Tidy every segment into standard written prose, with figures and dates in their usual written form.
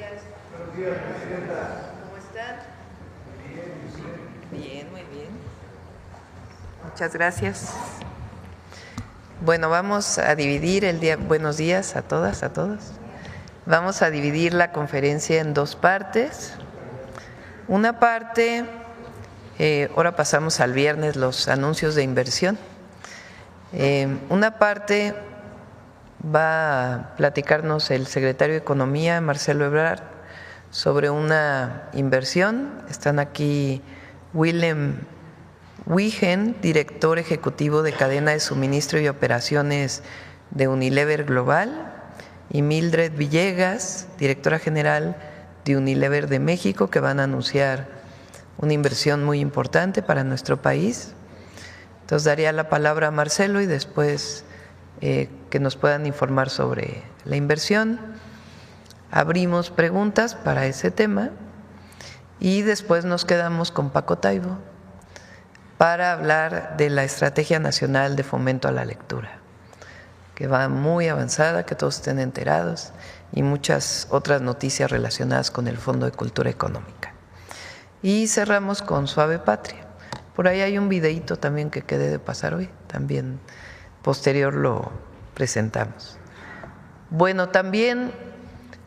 Buenos días, Presidenta. ¿Cómo están? Bien, Bien, muy bien. Muchas gracias. Bueno, vamos a dividir el día. Buenos días a todas, a todos. Vamos a dividir la conferencia en dos partes. Una parte, ahora pasamos al viernes los anuncios de inversión. Una parte va a platicarnos el secretario de Economía, Marcelo Ebrard, sobre una inversión. Están aquí Willem Wigen, director ejecutivo de cadena de suministro y operaciones de Unilever Global, y Mildred Villegas, directora general de Unilever de México, que van a anunciar una inversión muy importante para nuestro país. Entonces daría la palabra a Marcelo y después que nos puedan informar sobre la inversión. Abrimos preguntas para ese tema y después nos quedamos con Paco Taibo para hablar de la Estrategia Nacional de Fomento a la Lectura, que va muy avanzada, que todos estén enterados, y muchas otras noticias relacionadas con el Fondo de Cultura Económica. Y cerramos con Suave Patria. Por ahí hay un videíto también que quedé de pasar hoy, también posterior lo presentamos. Bueno, también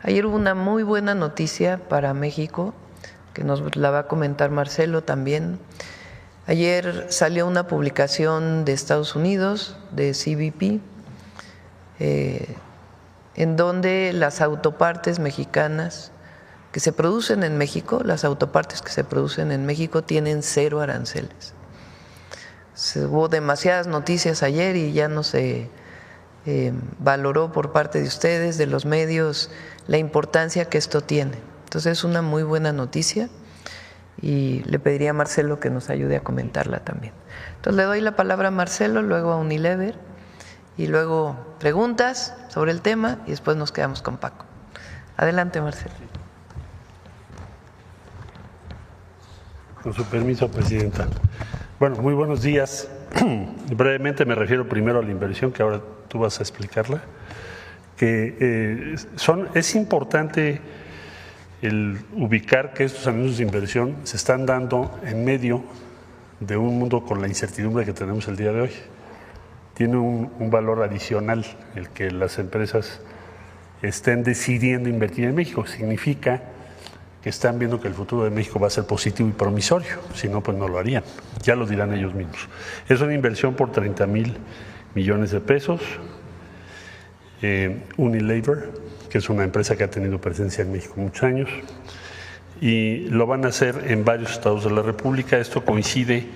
ayer hubo una muy buena noticia para México, que nos la va a comentar Marcelo también. Ayer salió una publicación de Estados Unidos, de CBP, en donde las autopartes mexicanas que se producen en México, las autopartes que se producen en México tienen 0 aranceles. Hubo demasiadas noticias ayer y ya no se valoró por parte de ustedes, de los medios, la importancia que esto tiene. Entonces es una muy buena noticia y le pediría a Marcelo que nos ayude a comentarla también. Entonces le doy la palabra a Marcelo, luego a Unilever y luego preguntas sobre el tema y después nos quedamos con Paco. Adelante, Marcelo. Con su permiso, Presidenta. Bueno, muy buenos días. Brevemente me refiero primero a la inversión, que ahora tú vas a explicarla. Es importante el ubicar que estos anuncios de inversión se están dando en medio de un mundo con la incertidumbre que tenemos el día de hoy. Tiene un valor adicional el que las empresas estén decidiendo invertir en México. Significa que están viendo que el futuro de México va a ser positivo y promisorio, si no, pues no lo harían, ya lo dirán ellos mismos. Es una inversión por 30,000 millones de pesos. Unilever, que es una empresa que ha tenido presencia en México muchos años, y lo van a hacer en varios estados de la República. Esto coincide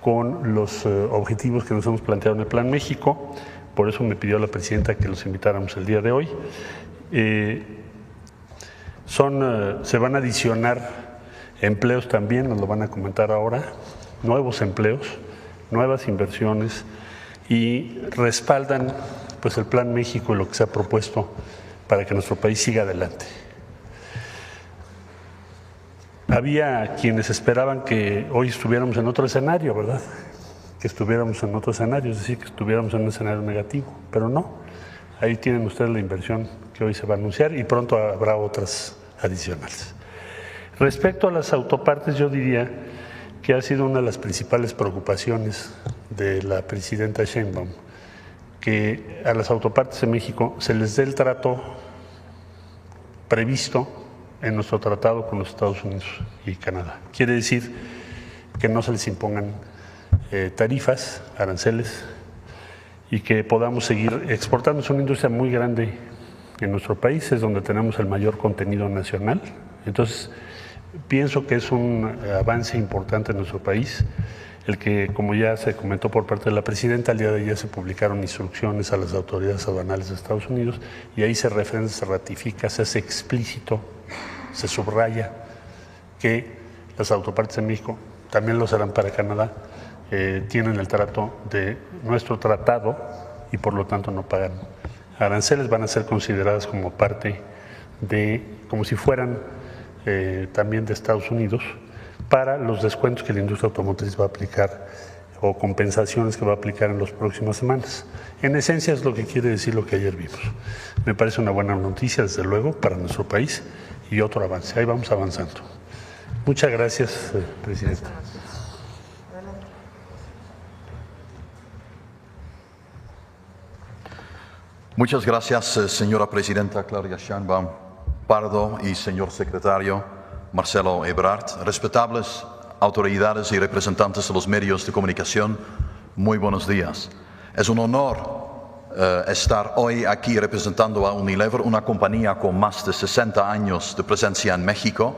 con los objetivos que nos hemos planteado en el Plan México, por eso me pidió la Presidenta que los invitáramos el día de hoy. Se van a adicionar empleos también, nos lo van a comentar ahora, nuevos empleos, nuevas inversiones, y respaldan pues el Plan México y lo que se ha propuesto para que nuestro país siga adelante. Había quienes esperaban que hoy estuviéramos en otro escenario, ¿verdad? Que estuviéramos en otro escenario, es decir, que estuviéramos en un escenario negativo, pero no. Ahí tienen ustedes la inversión que hoy se va a anunciar y pronto habrá otras adicionales. Respecto a las autopartes, yo diría que ha sido una de las principales preocupaciones de la Presidenta Sheinbaum que a las autopartes de México se les dé el trato previsto en nuestro tratado con los Estados Unidos y Canadá. Quiere decir que no se les impongan tarifas, aranceles, y que podamos seguir exportando. Es una industria muy grande en nuestro país, es donde tenemos el mayor contenido nacional. Entonces, pienso que es un avance importante en nuestro país, el que, como ya se comentó por parte de la Presidenta, al día de ayer se publicaron instrucciones a las autoridades aduanales de Estados Unidos y ahí se referencia, se ratifica, se hace explícito, se subraya que las autopartes de México, también lo serán para Canadá, tienen el trato de nuestro tratado y por lo tanto no pagan aranceles, van a ser consideradas como parte de, como si fueran también de Estados Unidos, para los descuentos que la industria automotriz va a aplicar o compensaciones que va a aplicar en las próximas semanas. En esencia es lo que quiere decir lo que ayer vimos. Me parece una buena noticia, desde luego, para nuestro país y otro avance. Ahí vamos avanzando. Muchas gracias, Presidenta. Muchas gracias, señora Presidenta Claudia Sheinbaum Pardo y señor Secretario Marcelo Ebrard. Respetables autoridades y representantes de los medios de comunicación, muy buenos días. Es un honor estar hoy aquí representando a Unilever, una compañía con más de 60 años de presencia en México,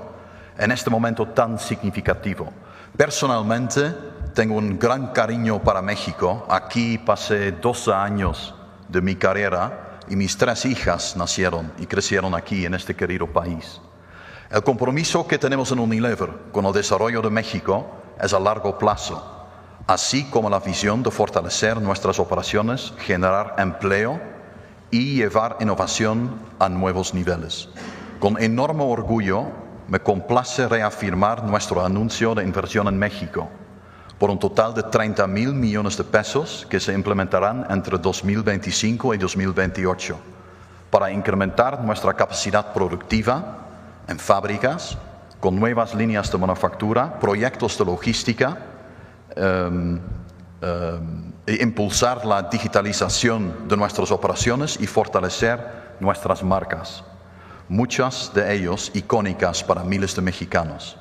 en este momento tan significativo. Personalmente, tengo un gran cariño para México. Aquí pasé 12 años de mi carrera y mis 3 hijas nacieron y crecieron aquí en este querido país. El compromiso que tenemos en Unilever con el desarrollo de México es a largo plazo, así como la visión de fortalecer nuestras operaciones, generar empleo y llevar innovación a nuevos niveles. Con enorme orgullo me complace reafirmar nuestro anuncio de inversión en México por un total de 30,000 millones de pesos que se implementarán entre 2025 y 2028 para incrementar nuestra capacidad productiva en fábricas, con nuevas líneas de manufactura, proyectos de logística, e impulsar la digitalización de nuestras operaciones y fortalecer nuestras marcas, muchas de ellas icónicas para miles de mexicanos.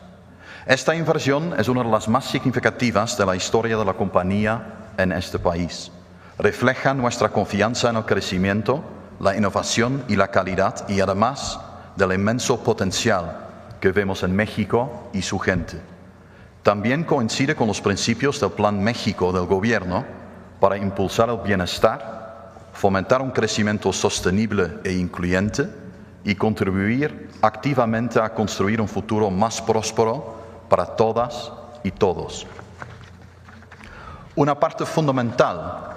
Esta inversión es una de las más significativas de la historia de la compañía en este país. Refleja nuestra confianza en el crecimiento, la innovación y la calidad, y además del inmenso potencial que vemos en México y su gente. También coincide con los principios del Plan México del Gobierno para impulsar el bienestar, fomentar un crecimiento sostenible e incluyente y contribuir activamente a construir un futuro más próspero para todas y todos. Una parte fundamental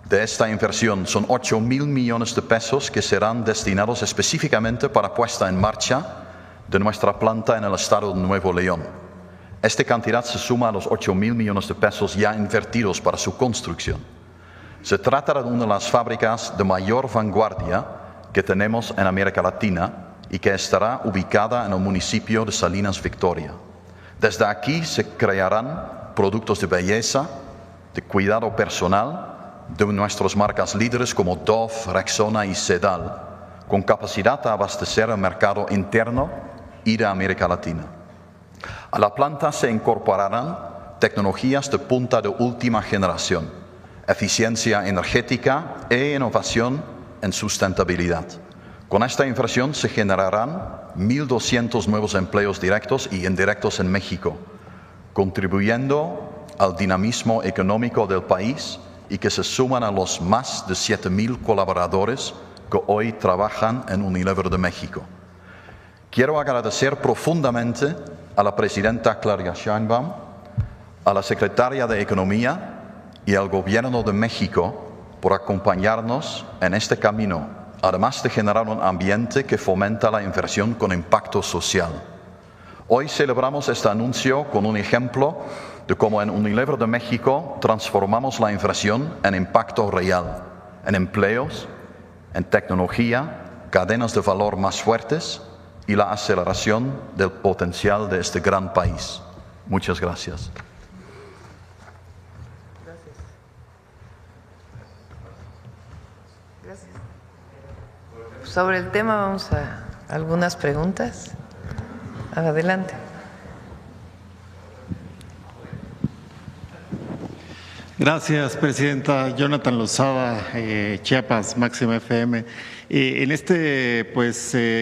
de esta inversión son 8,000 millones de pesos que serán destinados específicamente para puesta en marcha de nuestra planta en el estado de Nuevo León. Esta cantidad se suma a los 8,000 millones de pesos ya invertidos para su construcción. Se trata de una de las fábricas de mayor vanguardia que tenemos en América Latina y que estará ubicada en el municipio de Salinas Victoria. Desde aquí se crearán productos de belleza, de cuidado personal, de nuestras marcas líderes como Dove, Rexona y Sedal, con capacidad de abastecer el mercado interno y de América Latina. A la planta se incorporarán tecnologías de punta de última generación, eficiencia energética e innovación en sustentabilidad. Con esta inversión se generarán 1,200 nuevos empleos directos y indirectos en México, contribuyendo al dinamismo económico del país y que se suman a los más de 7,000 colaboradores que hoy trabajan en Unilever de México. Quiero agradecer profundamente a la Presidenta Claudia Sheinbaum, a la Secretaria de Economía y al Gobierno de México por acompañarnos en este camino, además de generar un ambiente que fomenta la inversión con impacto social. Hoy celebramos este anuncio con un ejemplo de cómo en Unilever de México transformamos la inversión en impacto real, en empleos, en tecnología, cadenas de valor más fuertes y la aceleración del potencial de este gran país. Muchas gracias. Sobre el tema vamos a algunas preguntas. Adelante. Gracias, Presidenta. Jonathan Lozada, Chiapas, Máxima FM. En este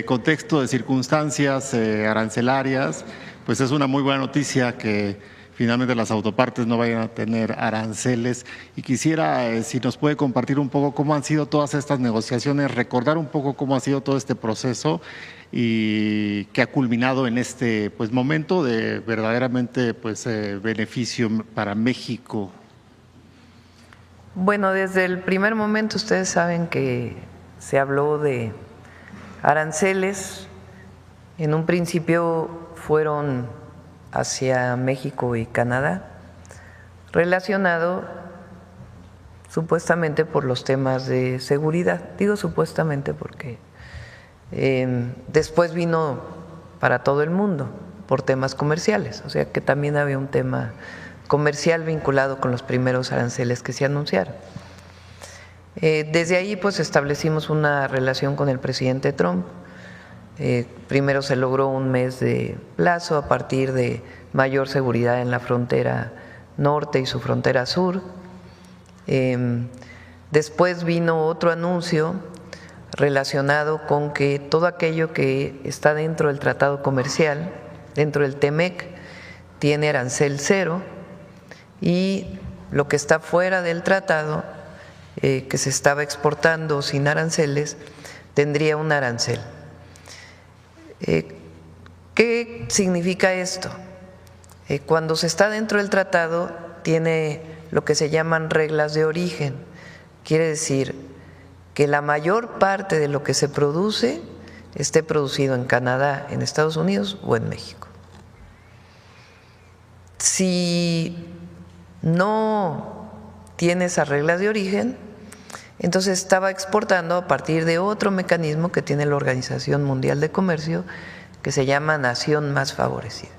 contexto de circunstancias arancelarias, pues es una muy buena noticia que finalmente las autopartes no vayan a tener aranceles. Y quisiera, si nos puede compartir un poco cómo han sido todas estas negociaciones, recordar un poco cómo ha sido todo este proceso y que ha culminado en este momento de verdaderamente beneficio para México. Bueno, desde el primer momento ustedes saben que se habló de aranceles. En un principio fueron hacia México y Canadá, relacionado supuestamente por los temas de seguridad. Digo supuestamente porque después vino para todo el mundo por temas comerciales, o sea que también había un tema comercial vinculado con los primeros aranceles que se anunciaron. Desde ahí pues establecimos una relación con el presidente Trump. Primero se logró un mes de plazo a partir de mayor seguridad en la frontera norte y su frontera sur. Después vino otro anuncio relacionado con que todo aquello que está dentro del tratado comercial, dentro del TEMEC, tiene arancel cero, y lo que está fuera del tratado, que se estaba exportando sin aranceles, tendría un arancel. ¿Qué significa esto? Cuando se está dentro del tratado, tiene lo que se llaman reglas de origen. Quiere decir que la mayor parte de lo que se produce esté producido en Canadá, en Estados Unidos o en México. Si no tiene esas reglas de origen, entonces estaba exportando a partir de otro mecanismo que tiene la Organización Mundial de Comercio, que se llama Nación Más Favorecida.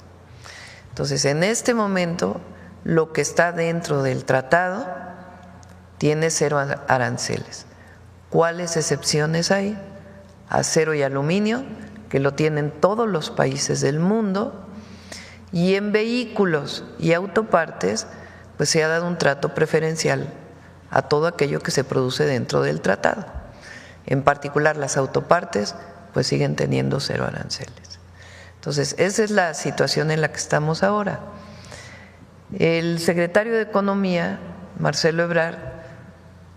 Entonces, en este momento, lo que está dentro del tratado tiene cero aranceles. ¿Cuáles excepciones hay? Acero y aluminio, que lo tienen todos los países del mundo, y en vehículos y autopartes, pues se ha dado un trato preferencial a todo aquello que se produce dentro del tratado. En particular, las autopartes pues siguen teniendo cero aranceles. Entonces, esa es la situación en la que estamos ahora. El secretario de Economía, Marcelo Ebrard,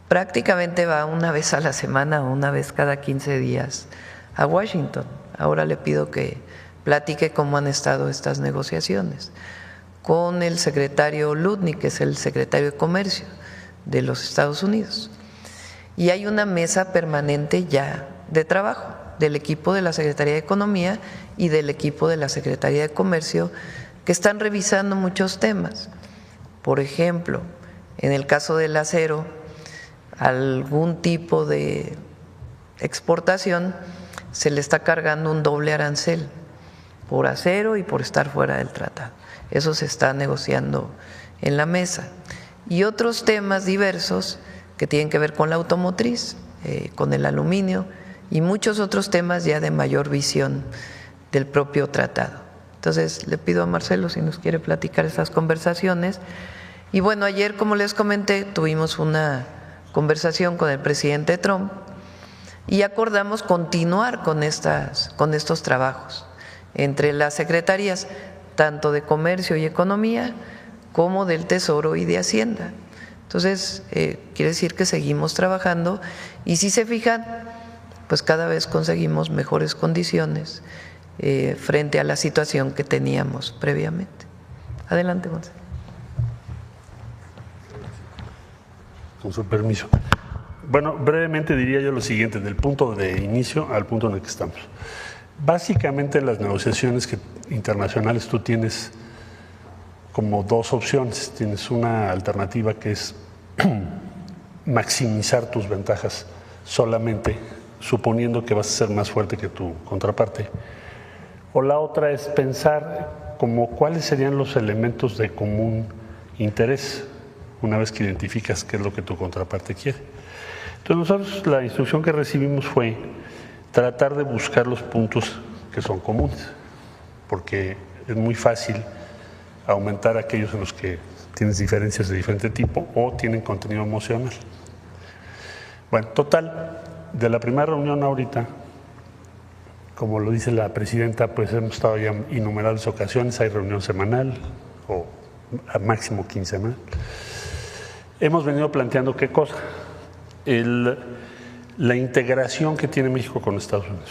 prácticamente va una vez a la semana o una vez cada 15 días a Washington. Ahora le pido que platique cómo han estado estas negociaciones con el secretario Lutnick, que es el secretario de Comercio de los Estados Unidos. Y hay una mesa permanente ya de trabajo del equipo de la Secretaría de Economía y del equipo de la Secretaría de Comercio, que están revisando muchos temas. Por ejemplo, en el caso del acero, algún tipo de exportación se le está cargando un doble arancel por acero y por estar fuera del tratado. Eso se está negociando en la mesa. Y otros temas diversos que tienen que ver con la automotriz, con el aluminio y muchos otros temas ya de mayor visión del propio tratado. Entonces, le pido a Marcelo si nos quiere platicar esas conversaciones. Y bueno, ayer, como les comenté, tuvimos una conversación con el presidente Trump y acordamos continuar con estos trabajos entre las secretarías, tanto de Comercio y Economía, como del Tesoro y de Hacienda. Entonces, quiere decir que seguimos trabajando y si se fijan, pues cada vez conseguimos mejores condiciones frente a la situación que teníamos previamente. Adelante, Gonzalo. Con su permiso. Bueno, brevemente diría yo lo siguiente, del punto de inicio al punto en el que estamos. Básicamente en las negociaciones internacionales tú tienes como dos opciones. Tienes una alternativa que es maximizar tus ventajas solamente, suponiendo que vas a ser más fuerte que tu contraparte. O la otra es pensar como cuáles serían los elementos de común interés, una vez que identificas qué es lo que tu contraparte quiere. Entonces nosotros la instrucción que recibimos fue tratar de buscar los puntos que son comunes, porque es muy fácil aumentar aquellos en los que tienes diferencias de diferente tipo o tienen contenido emocional. Bueno, total, de la primera reunión ahorita, como lo dice la presidenta, pues hemos estado ya en innumerables ocasiones, hay reunión semanal o a máximo quincenal. Hemos venido planteando qué cosa, la integración que tiene México con Estados Unidos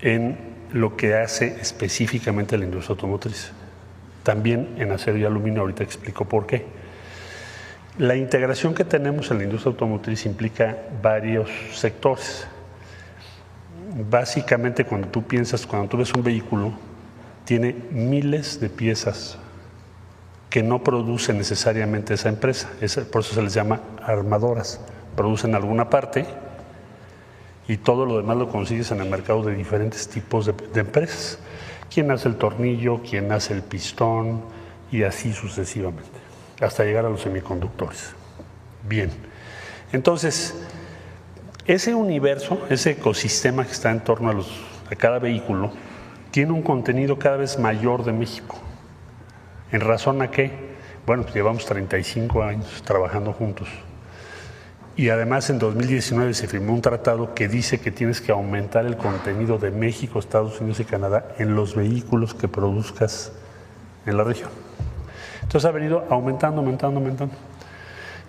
en lo que hace específicamente la industria automotriz. También en acero y aluminio, ahorita explico por qué. La integración que tenemos en la industria automotriz implica varios sectores. Básicamente, cuando tú ves un vehículo, tiene miles de piezas que no produce necesariamente esa empresa. Por eso se les llama armadoras. Producen alguna parte y todo lo demás lo consigues en el mercado de diferentes tipos de empresas. Quien hace el tornillo, quien hace el pistón y así sucesivamente, hasta llegar a los semiconductores. Bien, entonces, ese universo, ese ecosistema que está en torno a cada vehículo, tiene un contenido cada vez mayor de México. ¿En razón a qué? Bueno, pues llevamos 35 años trabajando juntos. Y además en 2019 se firmó un tratado que dice que tienes que aumentar el contenido de México, Estados Unidos y Canadá en los vehículos que produzcas en la región. Entonces ha venido aumentando.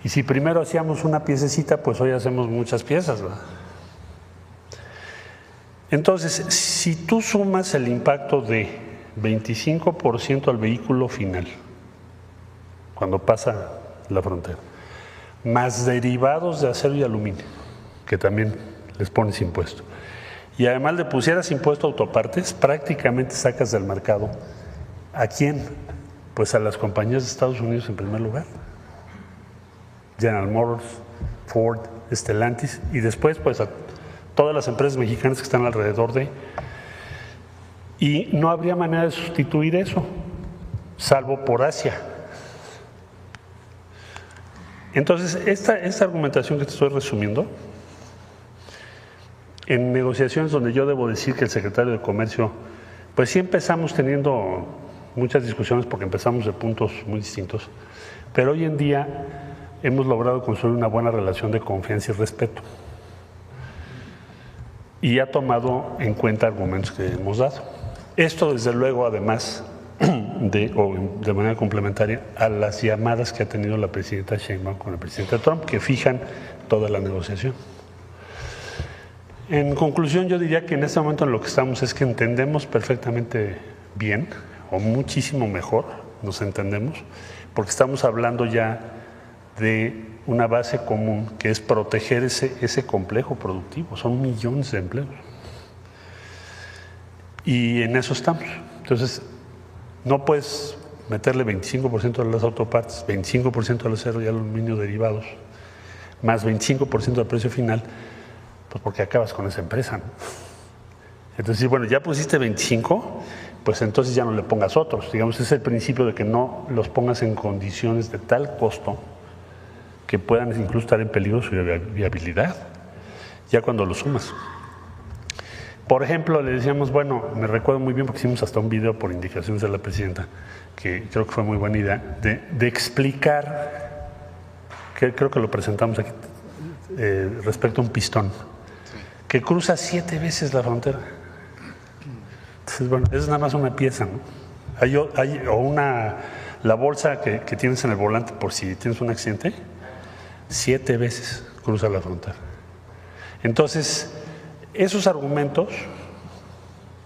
Y si primero hacíamos una piececita, pues hoy hacemos muchas piezas, ¿verdad? Entonces, si tú sumas el impacto de 25% al vehículo final, cuando pasa la frontera, más derivados de acero y aluminio, que también les pones impuesto, y además le pusieras impuesto a autopartes, prácticamente sacas del mercado ¿a quién? Pues a las compañías de Estados Unidos en primer lugar. General Motors, Ford, Stellantis, y después pues a todas las empresas mexicanas que están alrededor de. Y no habría manera de sustituir eso, salvo por Asia. Entonces, esta argumentación que te estoy resumiendo, en negociaciones donde yo debo decir que el secretario de Comercio, pues sí empezamos teniendo muchas discusiones porque empezamos de puntos muy distintos, pero hoy en día hemos logrado construir una buena relación de confianza y respeto. Y ha tomado en cuenta argumentos que hemos dado. Esto, desde luego, además de manera complementaria a las llamadas que ha tenido la presidenta Sheinbaum con el presidente Trump, que fijan toda la negociación. En conclusión, yo diría que en este momento en lo que estamos es que entendemos perfectamente bien, o muchísimo mejor, nos entendemos, porque estamos hablando ya de una base común que es proteger ese complejo productivo. Son millones de empleos. Y en eso estamos. Entonces, no puedes meterle 25% a las autopartes, 25% al acero y al aluminio derivados, más 25% al precio final, pues porque acabas con esa empresa, ¿no? Entonces, bueno, ya pusiste 25, pues entonces ya no le pongas otros. Digamos, es el principio de que no los pongas en condiciones de tal costo que puedan incluso estar en peligro su viabilidad, ya cuando lo sumas. Por ejemplo, le decíamos, bueno, me recuerdo muy bien porque hicimos hasta un video por indicaciones de la presidenta, que creo que fue muy buena idea, de explicar, que creo que lo presentamos aquí, respecto a un pistón, que cruza 7 veces la frontera. Entonces, bueno, es nada más una pieza, ¿no? La bolsa que tienes en el volante por si tienes un accidente, 7 veces cruza la frontera. Entonces, esos argumentos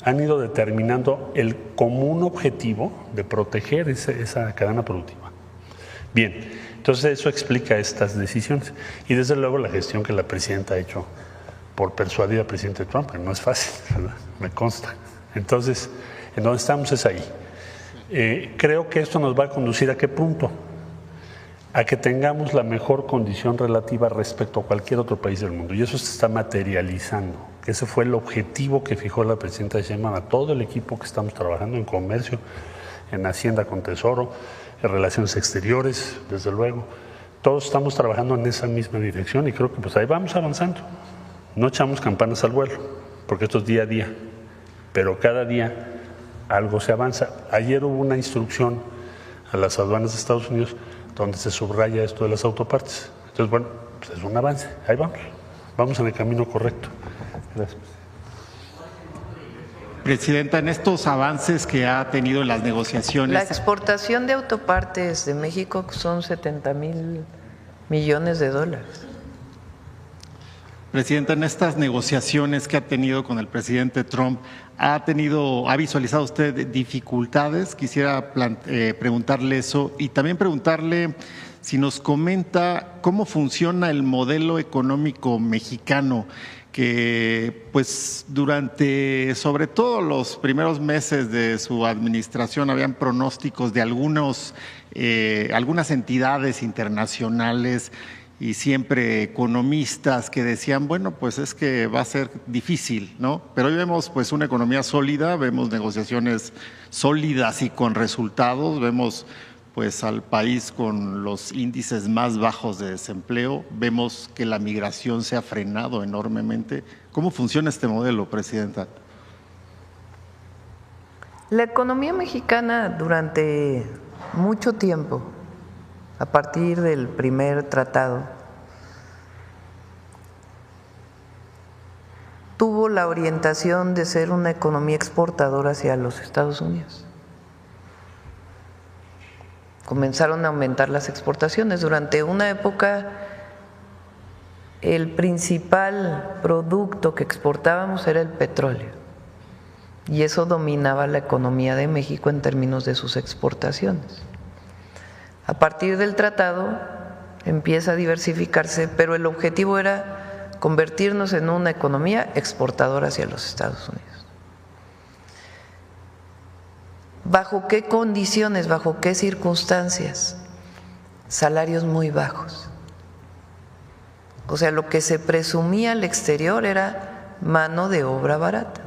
han ido determinando el común objetivo de proteger esa cadena productiva. Bien, entonces eso explica estas decisiones. Y desde luego la gestión que la presidenta ha hecho por persuadir al presidente Trump, que no es fácil, ¿verdad? Me consta. Entonces, en donde estamos es ahí. Creo que esto nos va a conducir ¿a qué punto? A que tengamos la mejor condición relativa respecto a cualquier otro país del mundo. Y eso se está materializando. Ese fue el objetivo que fijó la presidenta Sheinbaum a todo el equipo que estamos trabajando en comercio, en Hacienda con Tesoro, en relaciones exteriores, desde luego. Todos estamos trabajando en esa misma dirección y creo que pues ahí vamos avanzando. No echamos campanas al vuelo, porque esto es día a día, pero cada día algo se avanza. Ayer hubo una instrucción a las aduanas de Estados Unidos donde se subraya esto de las autopartes. Entonces, bueno, pues es un avance, ahí vamos en el camino correcto. Gracias. Presidenta, en estos avances que ha tenido en las negociaciones… La exportación de autopartes de México son 70,000 millones de dólares. Presidenta, en estas negociaciones que ha tenido con el presidente Trump, ¿ha visualizado usted dificultades? Quisiera preguntarle eso y también preguntarle si nos comenta cómo funciona el modelo económico mexicano, que pues durante sobre todo los primeros meses de su administración habían pronósticos de algunas entidades internacionales y siempre economistas que decían, bueno, pues es que va a ser difícil, ¿no? Pero hoy vemos pues una economía sólida, vemos negociaciones sólidas y con resultados, vemos pues al país con los índices más bajos de desempleo, vemos que la migración se ha frenado enormemente. ¿Cómo funciona este modelo, Presidenta? La economía mexicana durante mucho tiempo, a partir del primer tratado, tuvo la orientación de ser una economía exportadora hacia los Estados Unidos. Comenzaron a aumentar las exportaciones. Durante una época, el principal producto que exportábamos era el petróleo, y eso dominaba la economía de México en términos de sus exportaciones. A partir del tratado empieza a diversificarse, pero el objetivo era convertirnos en una economía exportadora hacia los Estados Unidos. ¿Bajo qué condiciones, bajo qué circunstancias? Salarios muy bajos. O sea, lo que se presumía al exterior era mano de obra barata.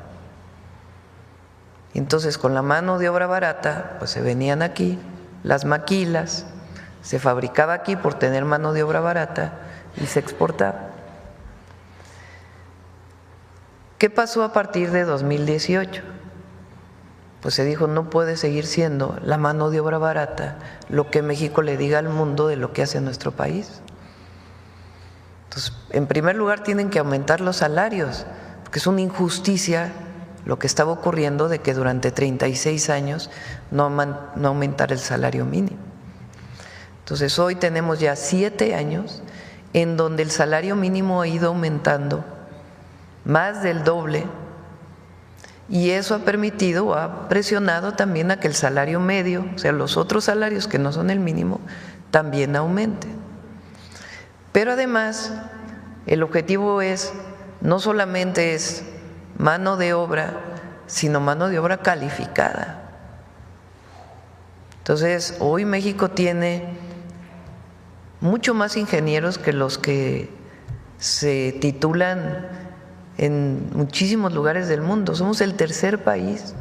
Entonces, con la mano de obra barata, pues se venían aquí las maquilas, se fabricaba aquí por tener mano de obra barata y se exportaba. ¿Qué pasó a partir de 2018? Pues se dijo, no puede seguir siendo la mano de obra barata lo que México le diga al mundo de lo que hace nuestro país. Entonces, en primer lugar, tienen que aumentar los salarios, porque es una injusticia lo que estaba ocurriendo de que durante 36 años no aumentara el salario mínimo. Entonces, hoy tenemos ya 7 años en donde el salario mínimo ha ido aumentando más del doble, y eso ha permitido o ha presionado también a que el salario medio, o sea, los otros salarios que no son el mínimo, también aumenten. Pero además, el objetivo no solamente es mano de obra, sino mano de obra calificada. Entonces, hoy México tiene mucho más ingenieros que los que se titulan en muchísimos lugares del mundo. Somos el tercer país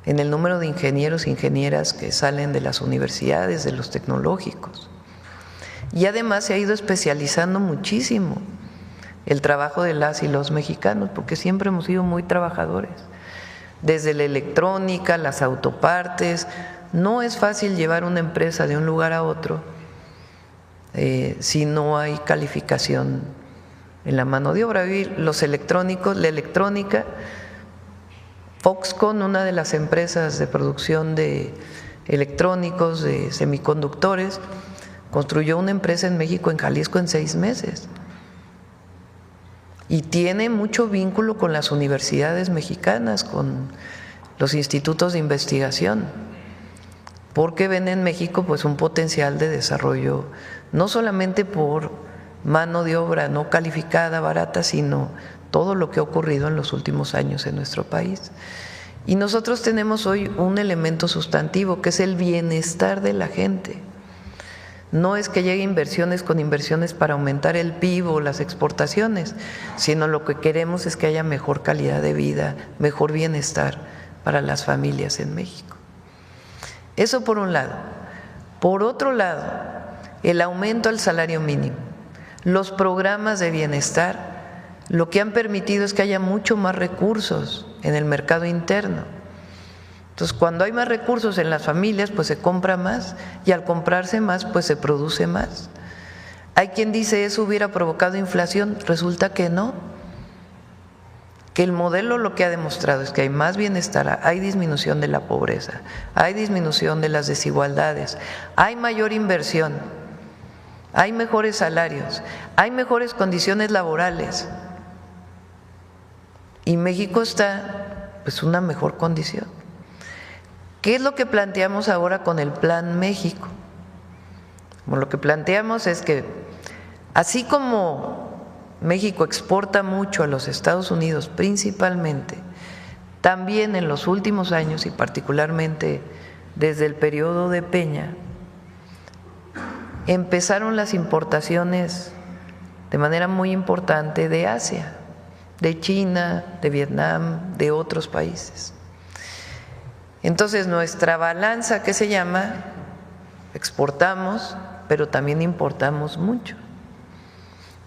en el número de ingenieros e ingenieras que salen de las universidades, de los tecnológicos. Y además se ha ido especializando muchísimo el trabajo de las y los mexicanos, porque siempre hemos sido muy trabajadores. Desde la electrónica, las autopartes, no es fácil llevar una empresa de un lugar a otro si no hay calificación en la mano de obra. Los electrónicos, la electrónica, Foxconn, una de las empresas de producción de electrónicos, de semiconductores, construyó una empresa en México, en Jalisco, en 6 meses. Y tiene mucho vínculo con las universidades mexicanas, con los institutos de investigación, porque ven en México pues un potencial de desarrollo, no solamente por mano de obra no calificada, barata, sino todo lo que ha ocurrido en los últimos años en nuestro país. Y nosotros tenemos hoy un elemento sustantivo, que es el bienestar de la gente. No es que llegue inversiones con inversiones para aumentar el PIB o las exportaciones, sino lo que queremos es que haya mejor calidad de vida, mejor bienestar para las familias en México. Eso por un lado. Por otro lado, el aumento al salario mínimo. Los programas de bienestar lo que han permitido es que haya mucho más recursos en el mercado interno. Entonces, cuando hay más recursos en las familias, pues se compra más, y al comprarse más, pues se produce más. Hay quien dice eso hubiera provocado inflación, resulta que no, que el modelo lo que ha demostrado es que hay más bienestar, hay disminución de la pobreza, hay disminución de las desigualdades, hay mayor inversión, hay mejores salarios, hay mejores condiciones laborales, y México está pues una mejor condición. ¿Qué es lo que planteamos ahora con el Plan México? Bueno, lo que planteamos es que así como México exporta mucho a los Estados Unidos principalmente, también en los últimos años y particularmente desde el periodo de Peña, empezaron las importaciones de manera muy importante de Asia, de China, de Vietnam, de otros países. Entonces nuestra balanza, ¿qué se llama? Exportamos, pero también importamos mucho.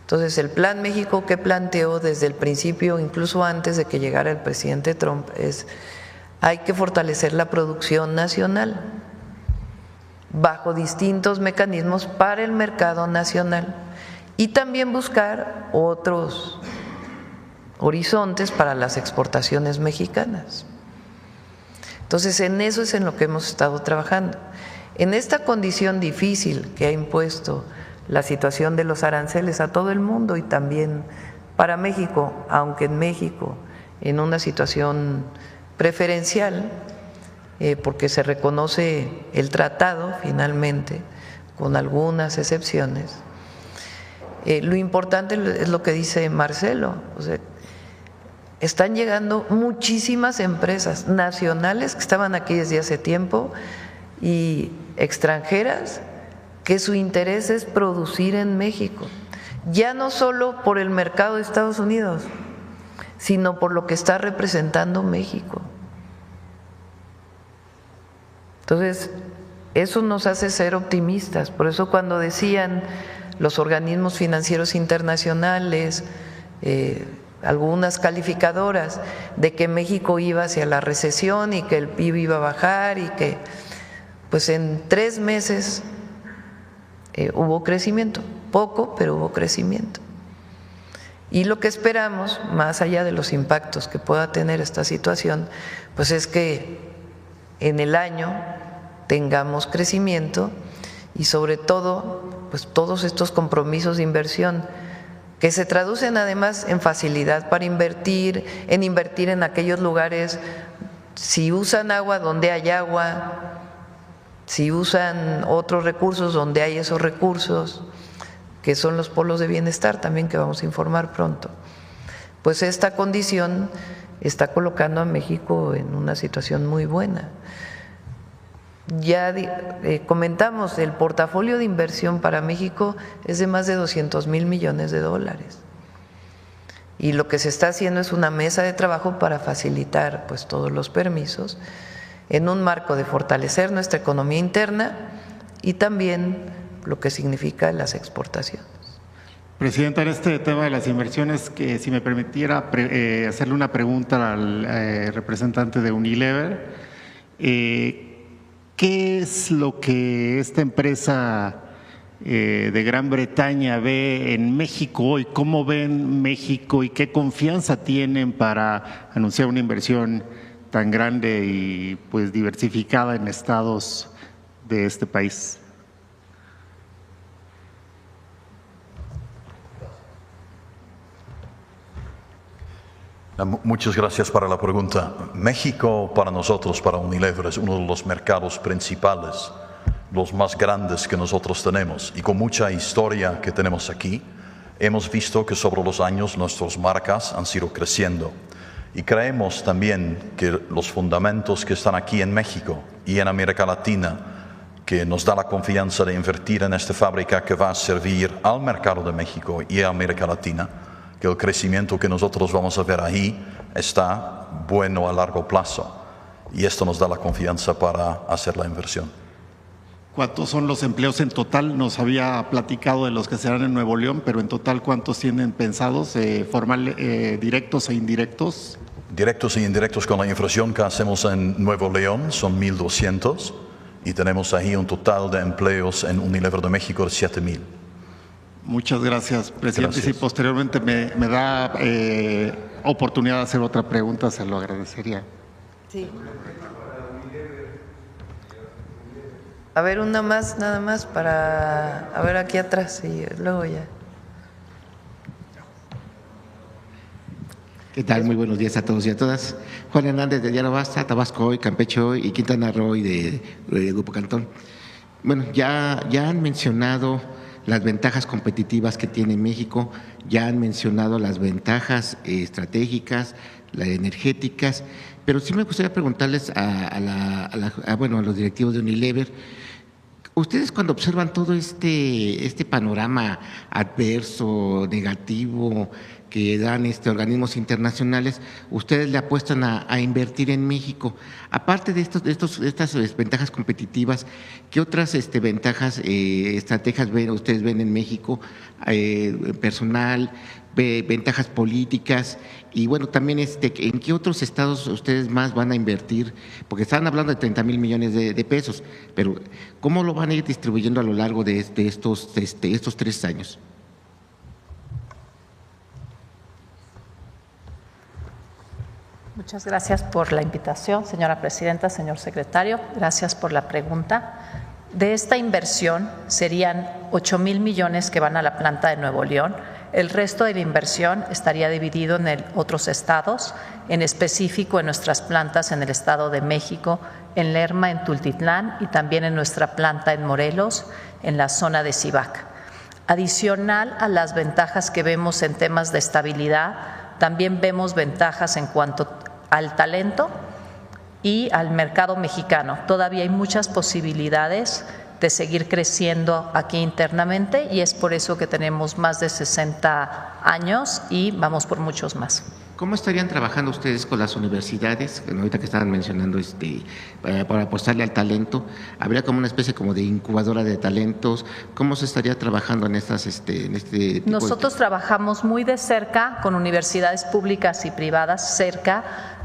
Entonces el Plan México que planteó desde el principio, incluso antes de que llegara el presidente Trump, es hay que fortalecer la producción nacional bajo distintos mecanismos para el mercado nacional y también buscar otros horizontes para las exportaciones mexicanas. Entonces, en eso es en lo que hemos estado trabajando. En esta condición difícil que ha impuesto la situación de los aranceles a todo el mundo y también para México, aunque en México en una situación preferencial, porque se reconoce el tratado finalmente, con algunas excepciones. Lo importante es lo que dice Marcelo, o sea, están llegando muchísimas empresas nacionales que estaban aquí desde hace tiempo y extranjeras que su interés es producir en México, ya no solo por el mercado de Estados Unidos, sino por lo que está representando México. Entonces, eso nos hace ser optimistas. Por eso cuando decían los organismos financieros internacionales, algunas calificadoras, de que México iba hacia la recesión y que el PIB iba a bajar y que pues en 3 meses hubo crecimiento, poco, pero hubo crecimiento. Y lo que esperamos, más allá de los impactos que pueda tener esta situación, pues es que en el año tengamos crecimiento y sobre todo, pues todos estos compromisos de inversión que se traducen además en facilidad para invertir en aquellos lugares, si usan agua donde hay agua, si usan otros recursos donde hay esos recursos, que son los polos de bienestar también que vamos a informar pronto. Pues esta condición está colocando a México en una situación muy buena. Ya comentamos, el portafolio de inversión para México es de más de 200,000 millones de dólares. Y lo que se está haciendo es una mesa de trabajo para facilitar pues todos los permisos en un marco de fortalecer nuestra economía interna y también lo que significa las exportaciones. Presidenta, en este tema de las inversiones, que si me permitiera hacerle una pregunta al representante de Unilever, ¿qué es lo que esta empresa de Gran Bretaña ve en México hoy? ¿Cómo ven México y qué confianza tienen para anunciar una inversión tan grande y pues diversificada en estados de este país? Muchas gracias para la pregunta. México para nosotros, para Unilever, es uno de los mercados principales, los más grandes que nosotros tenemos y con mucha historia que tenemos aquí. Hemos visto que sobre los años nuestras marcas han ido creciendo y creemos también que los fundamentos que están aquí en México y en América Latina, que nos da la confianza de invertir en esta fábrica que va a servir al mercado de México y a América Latina, que el crecimiento que nosotros vamos a ver ahí está bueno a largo plazo y esto nos da la confianza para hacer la inversión. ¿Cuántos son los empleos en total? Nos había platicado de los que serán en Nuevo León, pero en total, ¿cuántos tienen pensados, directos e indirectos? Directos e indirectos con la inversión que hacemos en Nuevo León son 1,200 y tenemos ahí un total de empleos en Unilever de México de 7,000. Muchas gracias, presidente. Gracias. Si posteriormente me da oportunidad de hacer otra pregunta, se lo agradecería. Sí. A ver, una más, nada más, para a ver aquí atrás y luego ya. ¿Qué tal? Muy buenos días a todos y a todas. Juan Hernández de Diario Basta, Tabasco Hoy, Campeche Hoy y Quintana Roo de Grupo Cantón. Bueno, ya han mencionado las ventajas competitivas que tiene México. Ya han mencionado las ventajas estratégicas, las energéticas, pero sí me gustaría preguntarles a los directivos de Unilever. Ustedes cuando observan todo este panorama adverso, negativo que dan organismos internacionales, ustedes le apuestan a invertir en México. Aparte de estas ventajas competitivas, ¿qué otras ventajas, estrategias ustedes ven en México? Personal, ventajas políticas y bueno, también ¿en qué otros estados ustedes más van a invertir? Porque están hablando de 30,000 millones de pesos, pero ¿cómo lo van a ir distribuyendo a lo largo de estos 3 años? Muchas gracias por la invitación, señora presidenta, señor secretario. Gracias por la pregunta. De esta inversión serían 8,000 millones que van a la planta de Nuevo León. El resto de la inversión estaría dividido en otros estados, en específico en nuestras plantas en el Estado de México, en Lerma, en Tultitlán y también en nuestra planta en Morelos, en la zona de Cibac. Adicional a las ventajas que vemos en temas de estabilidad, también vemos ventajas en cuanto al talento y al mercado mexicano. Todavía hay muchas posibilidades de seguir creciendo aquí internamente y es por eso que tenemos más de 60 años y vamos por muchos más. ¿Cómo estarían trabajando ustedes con las universidades? Ahorita que estaban mencionando para apostarle al talento, ¿habría como una especie como de incubadora de talentos? ¿Cómo se estaría trabajando en tipo Nosotros trabajamos muy de cerca con universidades públicas y privadas cerca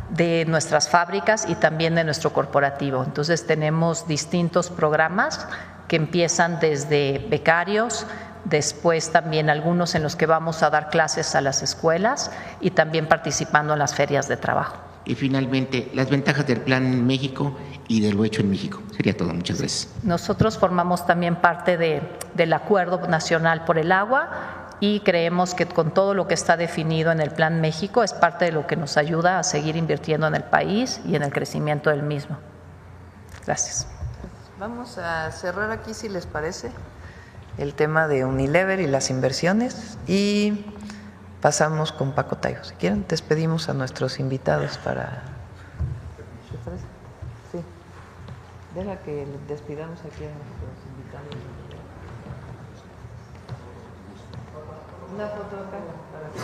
de nuestras fábricas y también de nuestro corporativo. Entonces tenemos distintos programas que empiezan desde becarios, después también algunos en los que vamos a dar clases a las escuelas y también participando en las ferias de trabajo. Y finalmente, las ventajas del Plan México y de lo hecho en México. Sería todo. Muchas gracias. Nosotros formamos también parte del Acuerdo Nacional por el Agua y creemos que con todo lo que está definido en el Plan México es parte de lo que nos ayuda a seguir invirtiendo en el país y en el crecimiento del mismo. Gracias. Vamos a cerrar aquí, si les parece, el tema de Unilever y las inversiones y pasamos con Paco Taibo. Si quieren, despedimos a nuestros invitados para… ¿Te parece? Sí. Deja que despidamos aquí a nuestros invitados. Una foto acá para que…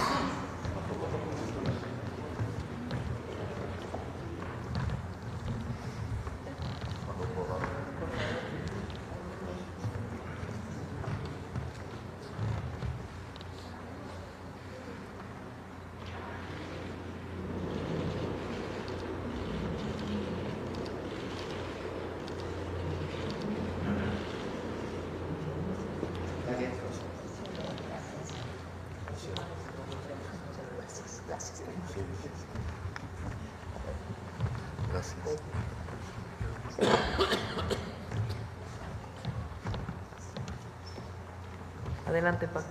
Adelante, Paco.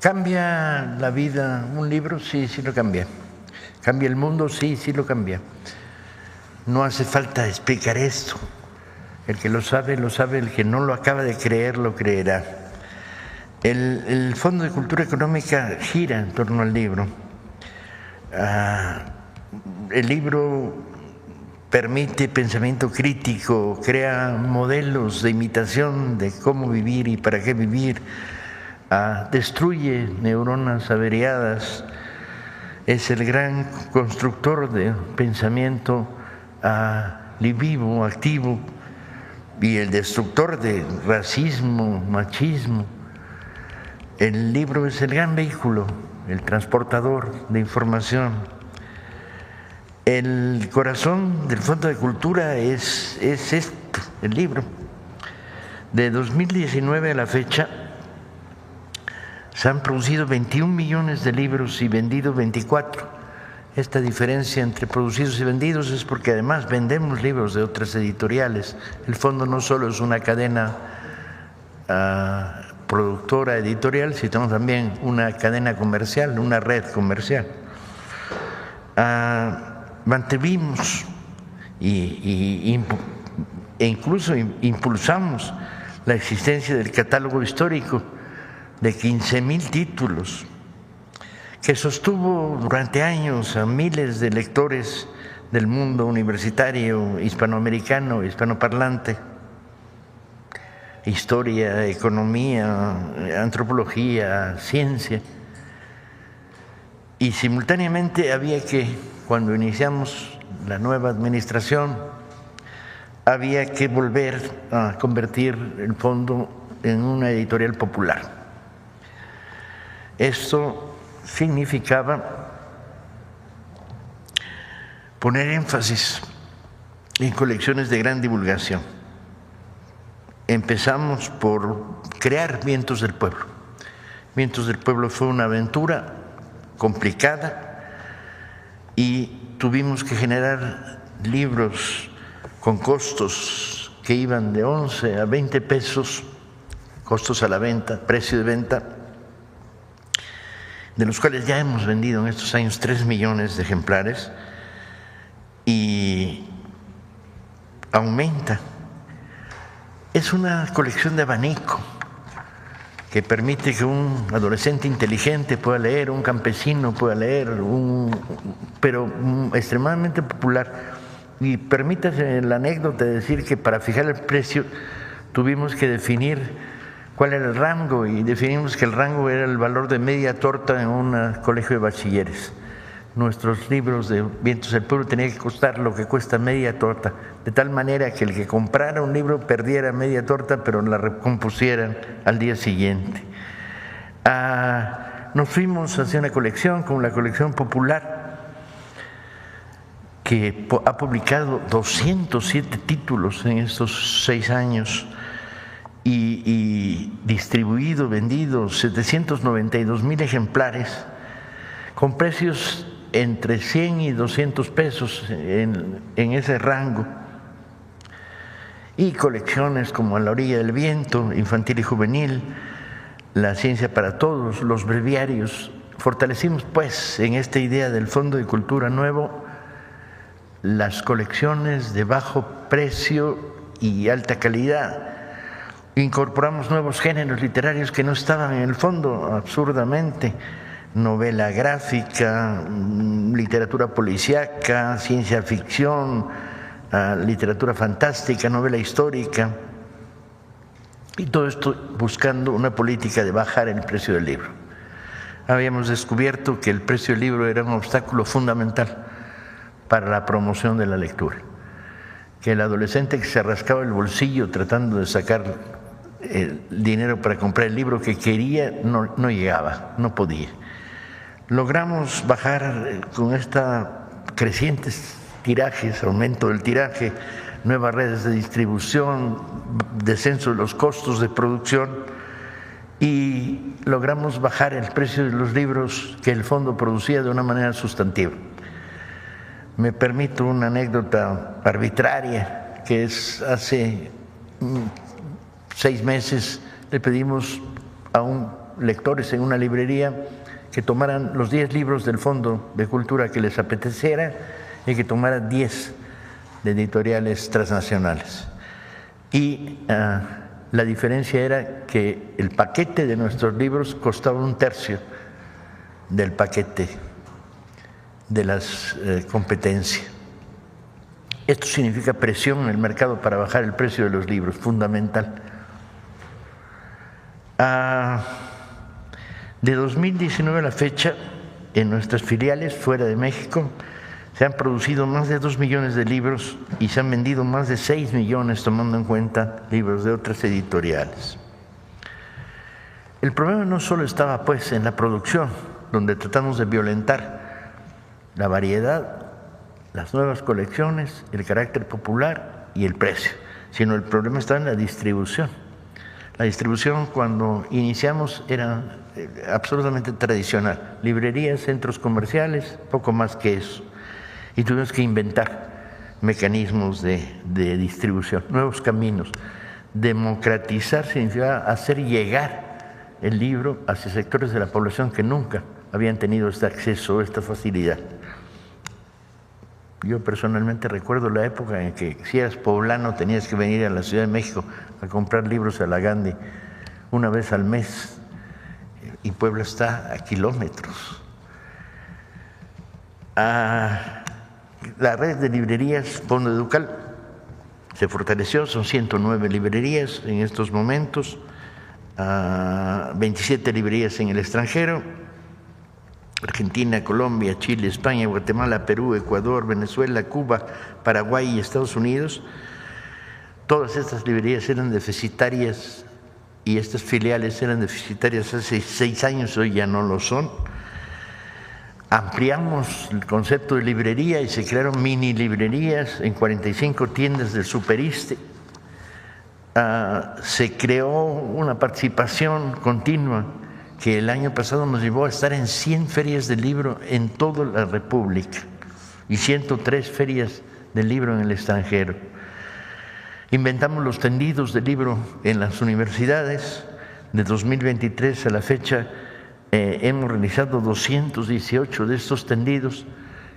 ¿Cambia la vida un libro? Sí, sí lo cambia. ¿Cambia el mundo? Sí, sí lo cambia. No hace falta explicar esto. El que lo sabe, el que no lo acaba de creer, lo creerá. El Fondo de Cultura Económica gira en torno al libro. El libro permite pensamiento crítico, crea modelos de imitación de cómo vivir y para qué vivir, destruye neuronas averiadas, es el gran constructor de pensamiento vivo, activo, y el destructor de racismo, machismo. El libro es el gran vehículo, el transportador de información. El corazón del Fondo de Cultura es esto, el libro. De 2019 a la fecha se han producido 21 millones de libros y vendido 24. Esta diferencia entre producidos y vendidos es porque además vendemos libros de otras editoriales. El fondo no solo es una cadena productora editorial, sino también una cadena comercial, una red comercial. mantuvimos e incluso impulsamos la existencia del catálogo histórico de 15,000 títulos, que sostuvo durante años a miles de lectores del mundo universitario, hispanoamericano, hispanoparlante, historia, economía, antropología, ciencia. Y simultáneamente había que, cuando iniciamos la nueva administración, había que volver a convertir el fondo en una editorial popular. Esto significaba poner énfasis en colecciones de gran divulgación. Empezamos por crear Vientos del Pueblo. Vientos del Pueblo fue una aventura complicada y tuvimos que generar libros con costos que iban de 11 a 20 pesos, costos a la venta, precio de venta, de los cuales ya hemos vendido en estos años 3 millones de ejemplares, y aumenta. Es una colección de abanico que permite que un adolescente inteligente pueda leer, un campesino pueda leer, pero extremadamente popular. Y permítase la anécdota de decir que para fijar el precio tuvimos que definir cuál era el rango, y definimos que el rango era el valor de media torta en un colegio de bachilleres. Nuestros libros de Vientos del Pueblo tenían que costar lo que cuesta media torta, de tal manera que el que comprara un libro perdiera media torta, pero la recompusieran al día siguiente. Nos fuimos hacia una colección como la colección popular, que ha publicado 207 títulos en estos 6 años y distribuido, vendido 792,000 ejemplares con precios entre 100 y 200 pesos en ese rango, y colecciones como A la orilla del viento, infantil y juvenil, La ciencia para todos, los breviarios. Fortalecimos pues en esta idea del Fondo de Cultura Nuevo las colecciones de bajo precio y alta calidad. Incorporamos nuevos géneros literarios que no estaban en el fondo, absurdamente: novela gráfica, literatura policíaca, ciencia ficción, literatura fantástica, novela histórica, y todo esto buscando una política de bajar el precio del libro. Habíamos descubierto que el precio del libro era un obstáculo fundamental para la promoción de la lectura, que el adolescente que se rascaba el bolsillo tratando de sacar el dinero para comprar el libro que quería no llegaba, no podía. Logramos bajar con esta crecientes tirajes, aumento del tiraje, nuevas redes de distribución, descenso de los costos de producción, y logramos bajar el precio de los libros que el fondo producía de una manera sustantiva. Me permito una anécdota arbitraria, que es hace 6 meses le pedimos a lectores en una librería que tomaran los 10 libros del Fondo de Cultura que les apeteciera y que tomaran 10 de editoriales transnacionales. Y la diferencia era que el paquete de nuestros libros costaba 1/3 del paquete de las competencias. Esto significa presión en el mercado para bajar el precio de los libros, fundamental. De 2019 a la fecha, en nuestras filiales fuera de México, se han producido más de 2 millones de libros y se han vendido más de 6 millones, tomando en cuenta libros de otras editoriales. El problema no solo estaba pues en la producción, donde tratamos de violentar la variedad, las nuevas colecciones, el carácter popular y el precio, sino el problema está en la distribución. La distribución, cuando iniciamos, era absolutamente tradicional: librerías, centros comerciales, poco más que eso. Y tuvimos que inventar mecanismos de distribución, nuevos caminos. Democratizar significa hacer llegar el libro hacia sectores de la población que nunca habían tenido este acceso, esta facilidad. Yo personalmente recuerdo la época en que si eras poblano tenías que venir a la Ciudad de México a comprar libros a la Gandhi una vez al mes, y Puebla está a kilómetros. La red de librerías Fondo Educal se fortaleció, son 109 librerías en estos momentos, 27 librerías en el extranjero: Argentina, Colombia, Chile, España, Guatemala, Perú, Ecuador, Venezuela, Cuba, Paraguay y Estados Unidos. Todas estas librerías eran deficitarias y estas filiales eran deficitarias hace 6 años, hoy ya no lo son. Ampliamos el concepto de librería y se crearon mini librerías en 45 tiendas del Superiste. Se creó una participación continua que el año pasado nos llevó a estar en 100 ferias del libro en toda la República y 103 ferias del libro en el extranjero. Inventamos los tendidos de libro en las universidades. De 2023 a la fecha hemos realizado 218 de estos tendidos,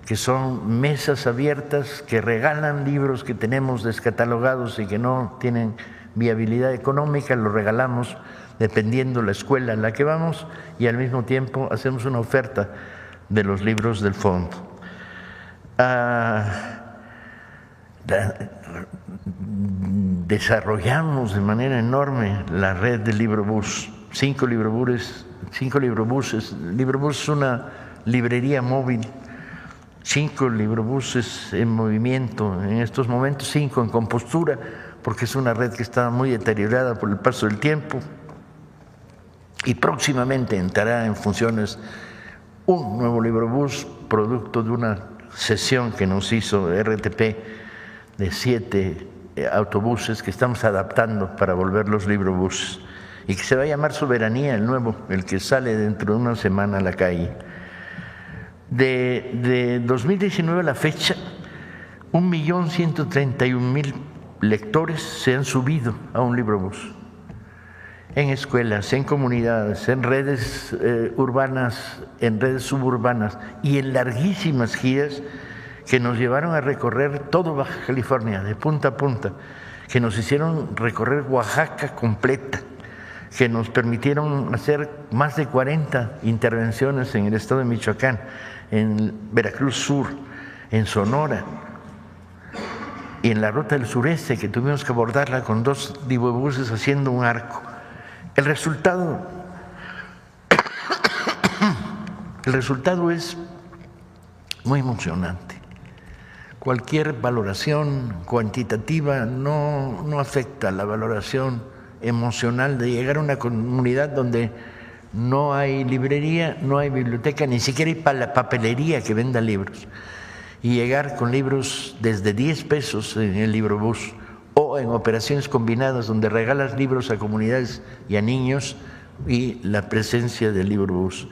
que son mesas abiertas que regalan libros que tenemos descatalogados y que no tienen viabilidad económica. Los regalamos dependiendo la escuela en la que vamos, y al mismo tiempo hacemos una oferta de los libros del fondo. Desarrollamos de manera enorme la red de Librobús, 5 librobuses. Librobús es una librería móvil, 5 librobuses en movimiento en estos momentos, 5 en compostura, porque es una red que está muy deteriorada por el paso del tiempo, y próximamente entrará en funciones un nuevo librobús, producto de una cesión que nos hizo RTP de 7 autobuses que estamos adaptando para volverlos librobús, y que se va a llamar Soberanía, el nuevo, el que sale dentro de una semana a la calle. De 2019 a la fecha, 1.131.000 lectores se han subido a un librobús, en escuelas, en comunidades, en redes urbanas, en redes suburbanas y en larguísimas giras que nos llevaron a recorrer todo Baja California, de punta a punta, que nos hicieron recorrer Oaxaca completa, que nos permitieron hacer más de 40 intervenciones en el estado de Michoacán, en Veracruz Sur, en Sonora y en la ruta del sureste, que tuvimos que abordarla con 2 librobúses haciendo un arco. El resultado es muy emocionante. Cualquier valoración cuantitativa no afecta la valoración emocional de llegar a una comunidad donde no hay librería, no hay biblioteca, ni siquiera hay papelería que venda libros, y llegar con libros desde 10 pesos en el librobús, o en operaciones combinadas donde regalas libros a comunidades y a niños, y la presencia del librobús.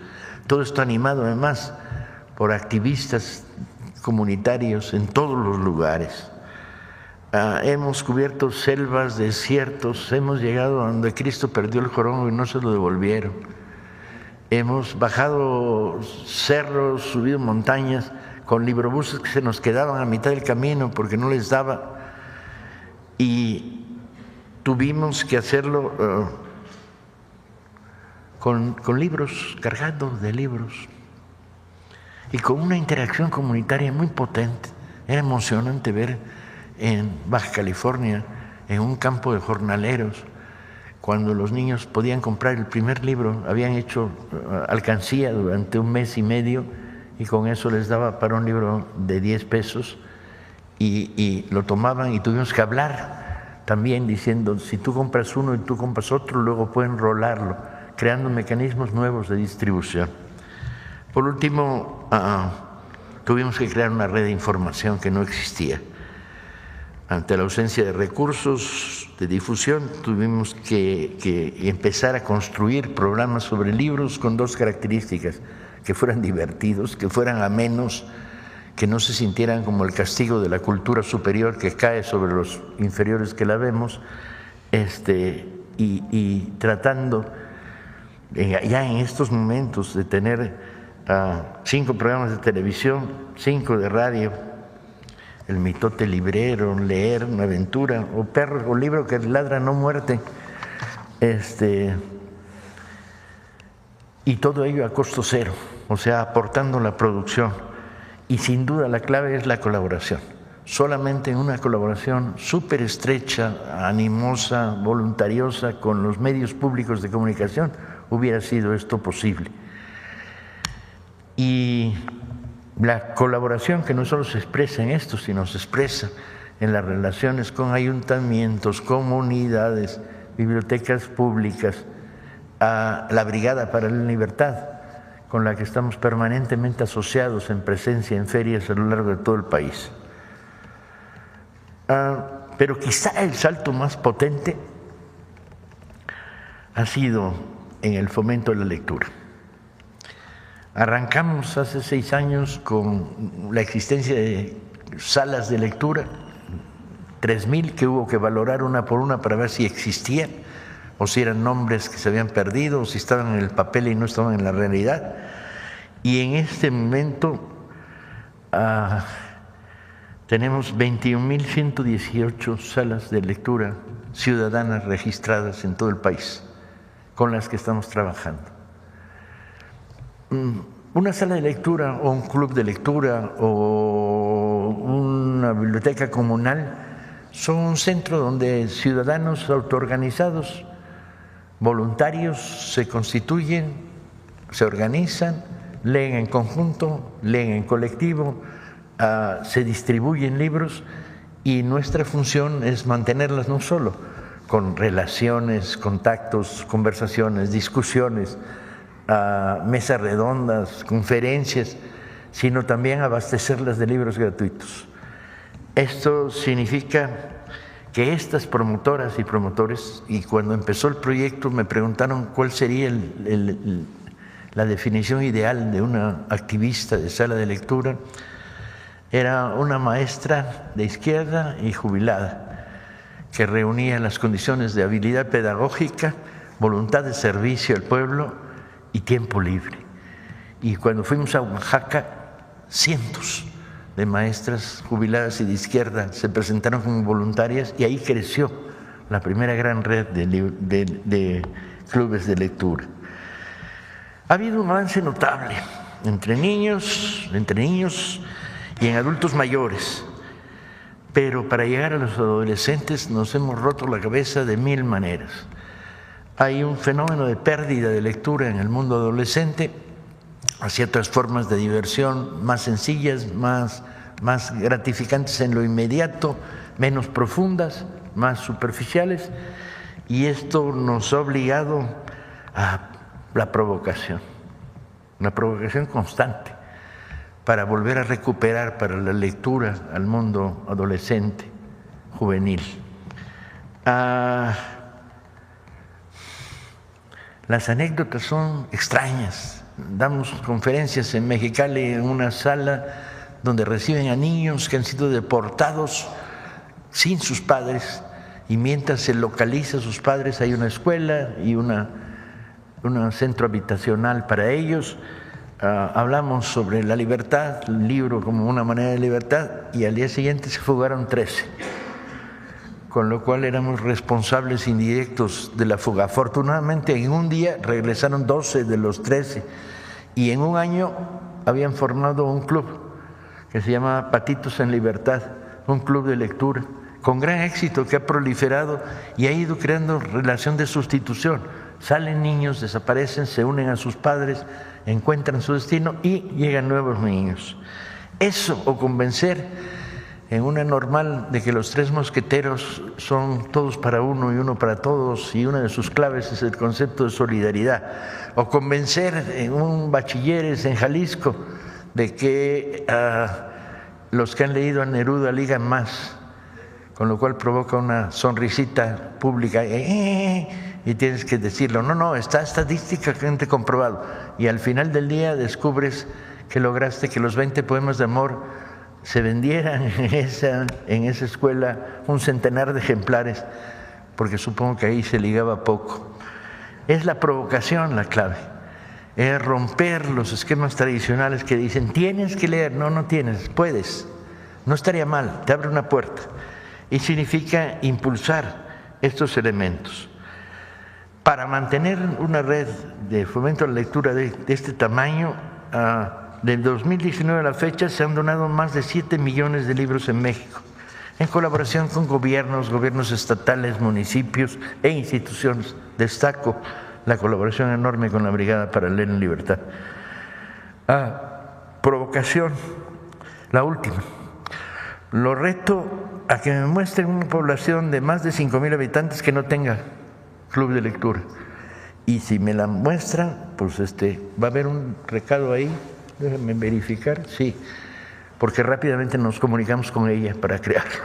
Todo esto animado además por activistas comunitarios en todos los lugares. Hemos cubierto selvas, desiertos, hemos llegado a donde Cristo perdió el jorongo y no se lo devolvieron. Hemos bajado cerros, subido montañas con librobuses que se nos quedaban a mitad del camino porque no les daba, y tuvimos que hacerlo con libros, cargados de libros, y con una interacción comunitaria muy potente. Era emocionante ver en Baja California, en un campo de jornaleros, cuando los niños podían comprar el primer libro, habían hecho alcancía durante 1 mes y medio, y con eso les daba para un libro de 10 pesos, y lo tomaban, y tuvimos que hablar también diciendo, si tú compras uno y tú compras otro, luego pueden rolarlo, creando mecanismos nuevos de distribución. Por último, tuvimos que crear una red de información que no existía. Ante la ausencia de recursos de difusión, tuvimos que empezar a construir programas sobre libros con 2 características: que fueran divertidos, que fueran amenos, que no se sintieran como el castigo de la cultura superior que cae sobre los inferiores que la vemos, y tratando ya en estos momentos de tener 5 programas de televisión, 5 de radio, El mitote librero, Leer una aventura, o Perro o Libro que ladra no muerte. Y todo ello a costo cero, o sea, aportando la producción. Y sin duda la clave es la colaboración. Solamente en una colaboración súper estrecha, animosa, voluntariosa con los medios públicos de comunicación hubiera sido esto posible. Y la colaboración que no solo se expresa en esto, sino se expresa en las relaciones con ayuntamientos, comunidades, bibliotecas públicas, a la Brigada para la Libertad, con la que estamos permanentemente asociados en presencia en ferias a lo largo de todo el país. Pero quizá el salto más potente ha sido en el fomento de la lectura. Arrancamos hace 6 años con la existencia de salas de lectura, 3,000 que hubo que valorar una por una para ver si existían o si eran nombres que se habían perdido o si estaban en el papel y no estaban en la realidad. Y en este momento tenemos 21.118 salas de lectura ciudadanas registradas en todo el país, con las que estamos trabajando. Una sala de lectura o un club de lectura o una biblioteca comunal son un centro donde ciudadanos autoorganizados, voluntarios, se constituyen, se organizan, leen en conjunto, leen en colectivo, se distribuyen libros y nuestra función es mantenerlas no solo con relaciones, contactos, conversaciones, discusiones, mesas redondas, conferencias, sino también abastecerlas de libros gratuitos. Esto significa que estas promotoras y promotores, y cuando empezó el proyecto me preguntaron cuál sería la definición ideal de una activista de sala de lectura, era una maestra de izquierda y jubilada que reunía las condiciones de habilidad pedagógica, voluntad de servicio al pueblo y tiempo libre. Y cuando fuimos a Oaxaca, cientos de maestras jubiladas y de izquierda se presentaron como voluntarias y ahí creció la primera gran red de clubes de lectura. Ha habido un avance notable entre niños y en adultos mayores, pero para llegar a los adolescentes nos hemos roto la cabeza de 1000 maneras. Hay un fenómeno de pérdida de lectura en el mundo adolescente hacia otras formas de diversión más sencillas, más gratificantes en lo inmediato, menos profundas, más superficiales, y esto nos ha obligado a la provocación constante para volver a recuperar para la lectura al mundo adolescente, juvenil. Las anécdotas son extrañas. Damos conferencias en Mexicali en una sala donde reciben a niños que han sido deportados sin sus padres y mientras se localiza a sus padres hay una escuela y un centro habitacional para ellos. Hablamos sobre la libertad, el libro como una manera de libertad, y al día siguiente se fugaron 13, con lo cual éramos responsables indirectos de la fuga. Afortunadamente en un día regresaron 12 de los 13 y en un año habían formado un club que se llama Patitos en Libertad, un club de lectura con gran éxito que ha proliferado y ha ido creando relación de sustitución. Salen niños, desaparecen, se unen a sus padres, encuentran su destino y llegan nuevos niños. Eso, o convencer en una normal de que los 3 mosqueteros son todos para uno y uno para todos, y una de sus claves es el concepto de solidaridad, o convencer en un bachilleres en Jalisco de que los que han leído a Neruda ligan más, con lo cual provoca una sonrisita pública y tienes que decirlo, no, está estadísticamente comprobado, y al final del día descubres que lograste que los 20 poemas de amor se vendieran en esa escuela 100 de ejemplares, porque supongo que ahí se ligaba poco. Es la provocación la clave, es romper los esquemas tradicionales que dicen tienes que leer, no tienes, puedes, No estaría mal, te abre una puerta y significa impulsar estos elementos. Para mantener una red de fomento a la lectura de este tamaño, del 2019 a la fecha se han donado más de 7 millones de libros en México, en colaboración con gobiernos estatales, municipios e instituciones. Destaco la colaboración enorme con la Brigada para Leer en Libertad. Provocación, la última. Lo reto a que me muestren una población de más de 5,000 habitantes que no tenga club de lectura. Y si me la muestran, pues va a haber un recado ahí, déjenme verificar, sí, porque rápidamente nos comunicamos con ella para crearlo.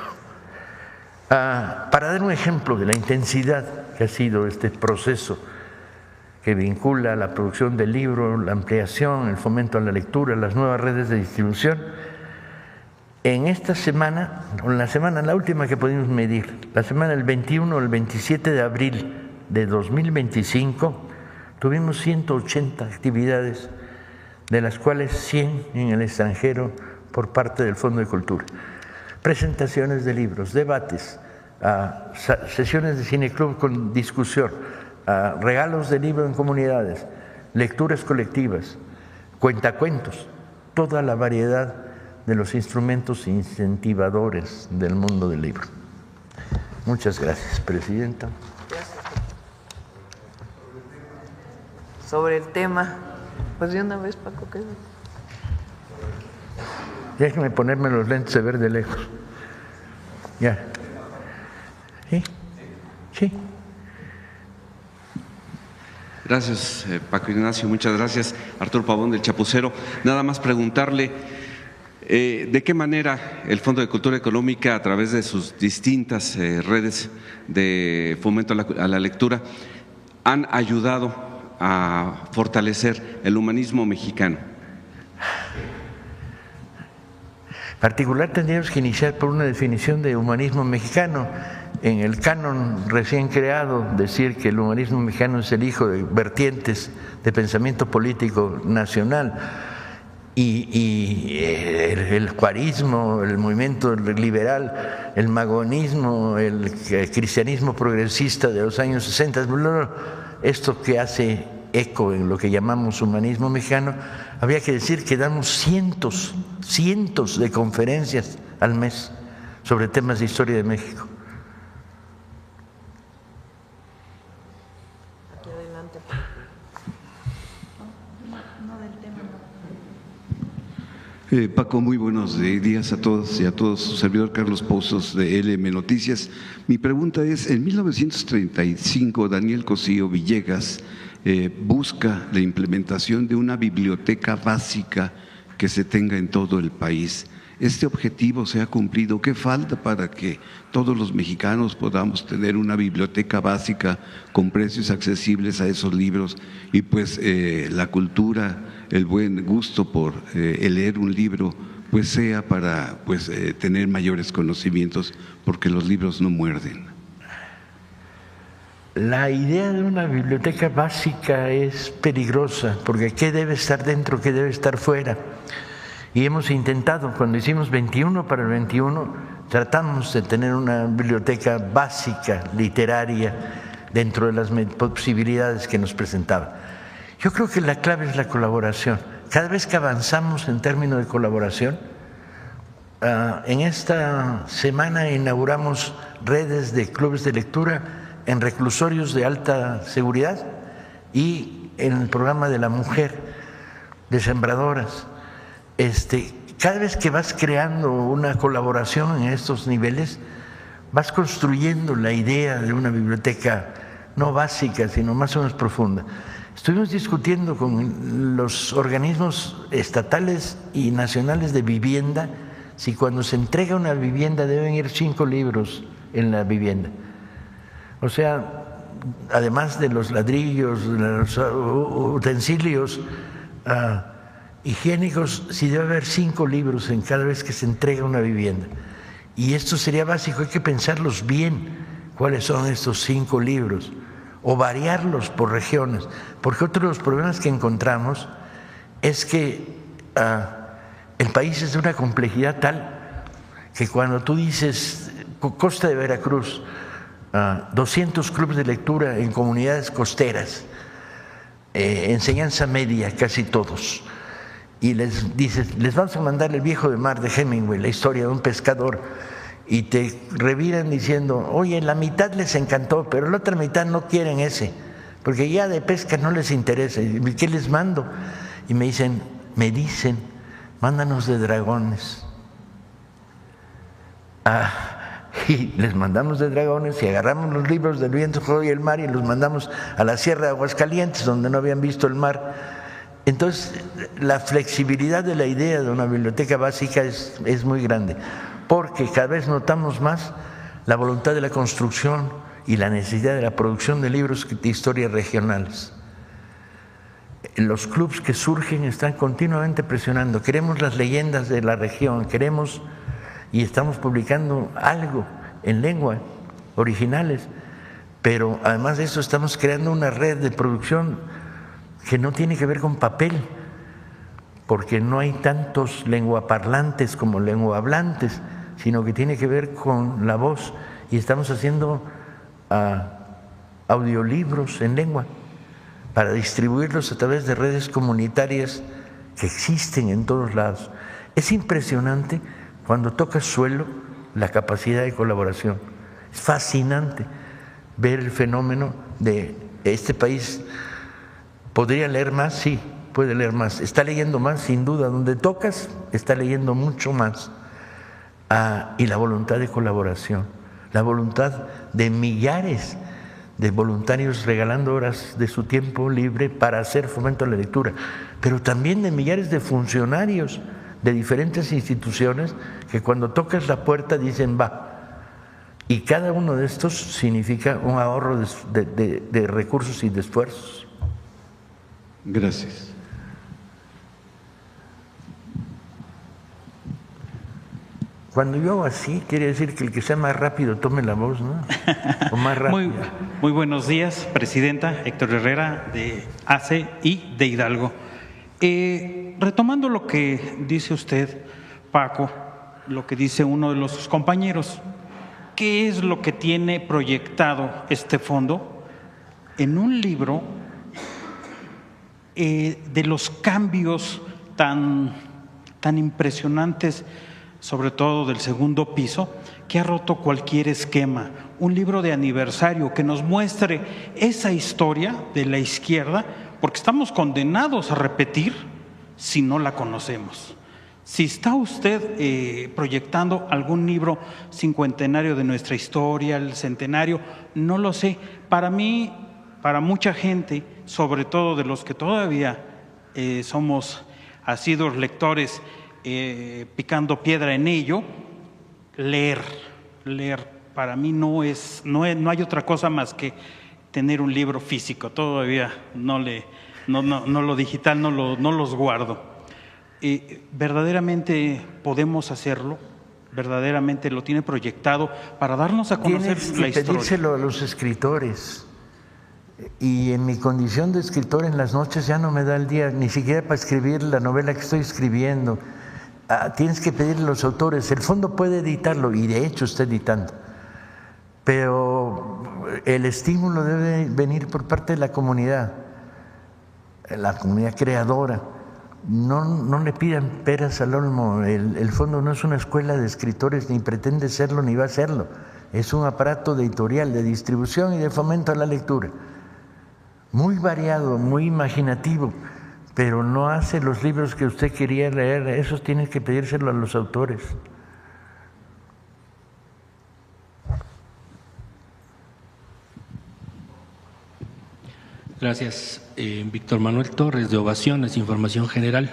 Para dar un ejemplo de la intensidad que ha sido este proceso que vincula la producción del libro, la ampliación, el fomento a la lectura, las nuevas redes de distribución, en esta semana, la última que pudimos medir, la semana del 21 al 27 de abril de 2025, tuvimos 180 actividades, de las cuales 100 en el extranjero por parte del Fondo de Cultura. Presentaciones de libros, debates, sesiones de cineclub con discusión, regalos de libro en comunidades, lecturas colectivas, cuentacuentos, toda la variedad de los instrumentos incentivadores del mundo del libro. Muchas gracias, Presidenta. Sobre el tema, pues de una vez, Paco, ¿qué? Déjeme ponerme los lentes de ver de lejos. Ya. ¿Sí? Sí. Gracias, Paco Ignacio, muchas gracias. Arturo Pavón del Chapucero. Nada más preguntarle de qué manera el Fondo de Cultura Económica, a través de sus distintas redes de fomento a la lectura, han ayudado a fortalecer el humanismo mexicano. En particular tendríamos que iniciar por una definición de humanismo mexicano. En el canon recién creado, decir que el humanismo mexicano es el hijo de vertientes de pensamiento político nacional y el juarismo, el movimiento liberal, el magonismo, el cristianismo progresista de los años 60, esto que hace eco en lo que llamamos humanismo mexicano, habría que decir que damos cientos de conferencias al mes sobre temas de historia de México. Paco, muy buenos días a todos y a todos. Su servidor Carlos Pozos de LM Noticias. Mi pregunta es, en 1935 Daniel Cosío Villegas busca la implementación de una biblioteca básica que se tenga en todo el país. ¿Este objetivo se ha cumplido? ¿Qué falta para que todos los mexicanos podamos tener una biblioteca básica con precios accesibles a esos libros y pues la cultura, el buen gusto por leer un libro, pues sea para tener mayores conocimientos, porque los libros no muerden? La idea de una biblioteca básica es peligrosa, porque ¿qué debe estar dentro, qué debe estar fuera? Y hemos intentado, cuando hicimos 21 para el 21, tratamos de tener una biblioteca básica, literaria, dentro de las posibilidades que nos presentaba. Yo creo que la clave es la colaboración. Cada vez que avanzamos en términos de colaboración, en esta semana inauguramos redes de clubes de lectura en reclusorios de alta seguridad y en el programa de la mujer, de sembradoras. Cada vez que vas creando una colaboración en estos niveles, vas construyendo la idea de una biblioteca no básica, sino más o menos profunda. Estuvimos discutiendo con los organismos estatales y nacionales de vivienda si cuando se entrega una vivienda deben ir 5 libros en la vivienda. O sea, además de los ladrillos, los utensilios higiénicos, si debe haber 5 libros en cada vez que se entrega una vivienda. Y esto sería básico, hay que pensarlos bien, cuáles son estos 5 libros, o variarlos por regiones, porque otro de los problemas que encontramos es que el país es de una complejidad tal que cuando tú dices costa de Veracruz, 200 clubes de lectura en comunidades costeras, enseñanza media casi todos, y les dices, les vamos a mandar El viejo de mar de Hemingway, la historia de un pescador, y te reviran diciendo, oye, la mitad les encantó, pero la otra mitad no quieren ese, porque ya de pesca no les interesa. ¿Qué les mando? Y me dicen, mándanos de dragones. Y les mandamos de dragones y agarramos los libros del viento, fuego y el mar y los mandamos a la Sierra de Aguascalientes, donde no habían visto el mar. Entonces, la flexibilidad de la idea de una biblioteca básica es muy grande, porque cada vez notamos más la voluntad de la construcción y la necesidad de la producción de libros de historias regionales. Los clubes que surgen están continuamente presionando, queremos las leyendas de la región, queremos, y estamos publicando algo en lengua, originales, pero además de eso estamos creando una red de producción que no tiene que ver con papel, porque no hay tantos lenguaparlantes como lenguahablantes, sino que tiene que ver con la voz, y estamos haciendo audiolibros en lengua para distribuirlos a través de redes comunitarias que existen en todos lados. Es impresionante cuando tocas suelo la capacidad de colaboración. Es fascinante ver el fenómeno de este país. ¿Podría leer más? Sí, puede leer más. Está leyendo más, sin duda. Donde tocas, está leyendo mucho más. Y la voluntad de colaboración, la voluntad de millares de voluntarios regalando horas de su tiempo libre para hacer fomento a la lectura, pero también de millares de funcionarios de diferentes instituciones que cuando tocas la puerta dicen va, y cada uno de estos significa un ahorro de recursos y de esfuerzos. Gracias. Cuando yo hago así, quiere decir que el que sea más rápido tome la voz, ¿no? O más rápido. Muy buenos días, Presidenta. Héctor Herrera, de ACE y de Hidalgo. Retomando lo que dice usted, Paco, lo que dice uno de los compañeros, ¿qué es lo que tiene proyectado este fondo? En un libro de los cambios tan impresionantes, sobre todo del segundo piso, que ha roto cualquier esquema. Un libro de aniversario que nos muestre esa historia de la izquierda, porque estamos condenados a repetir si no la conocemos. Si está usted proyectando algún libro cincuentenario de nuestra historia, el centenario, no lo sé. Para mí, para mucha gente, sobre todo de los que todavía somos asiduos lectores, picando piedra en ello, leer para mí no hay otra cosa más que tener un libro físico. Todavía no lo digital no los guardo. Verdaderamente podemos hacerlo, verdaderamente lo tiene proyectado para darnos a conocer la historia. Pedírselo a los escritores. Y en mi condición de escritor en las noches ya no me da el día ni siquiera para escribir la novela que estoy escribiendo. Tienes que pedirle a los autores. El fondo puede editarlo y de hecho está editando, pero el estímulo debe venir por parte de la comunidad creadora. No le pidan peras al olmo. El fondo no es una escuela de escritores, ni pretende serlo ni va a serlo. Es un aparato de editorial, de distribución y de fomento a la lectura, muy variado, muy imaginativo, pero no hace los libros que usted quería leer. Esos tiene que pedírselo a los autores. Gracias. Víctor Manuel Torres, de Ovaciones, Información General.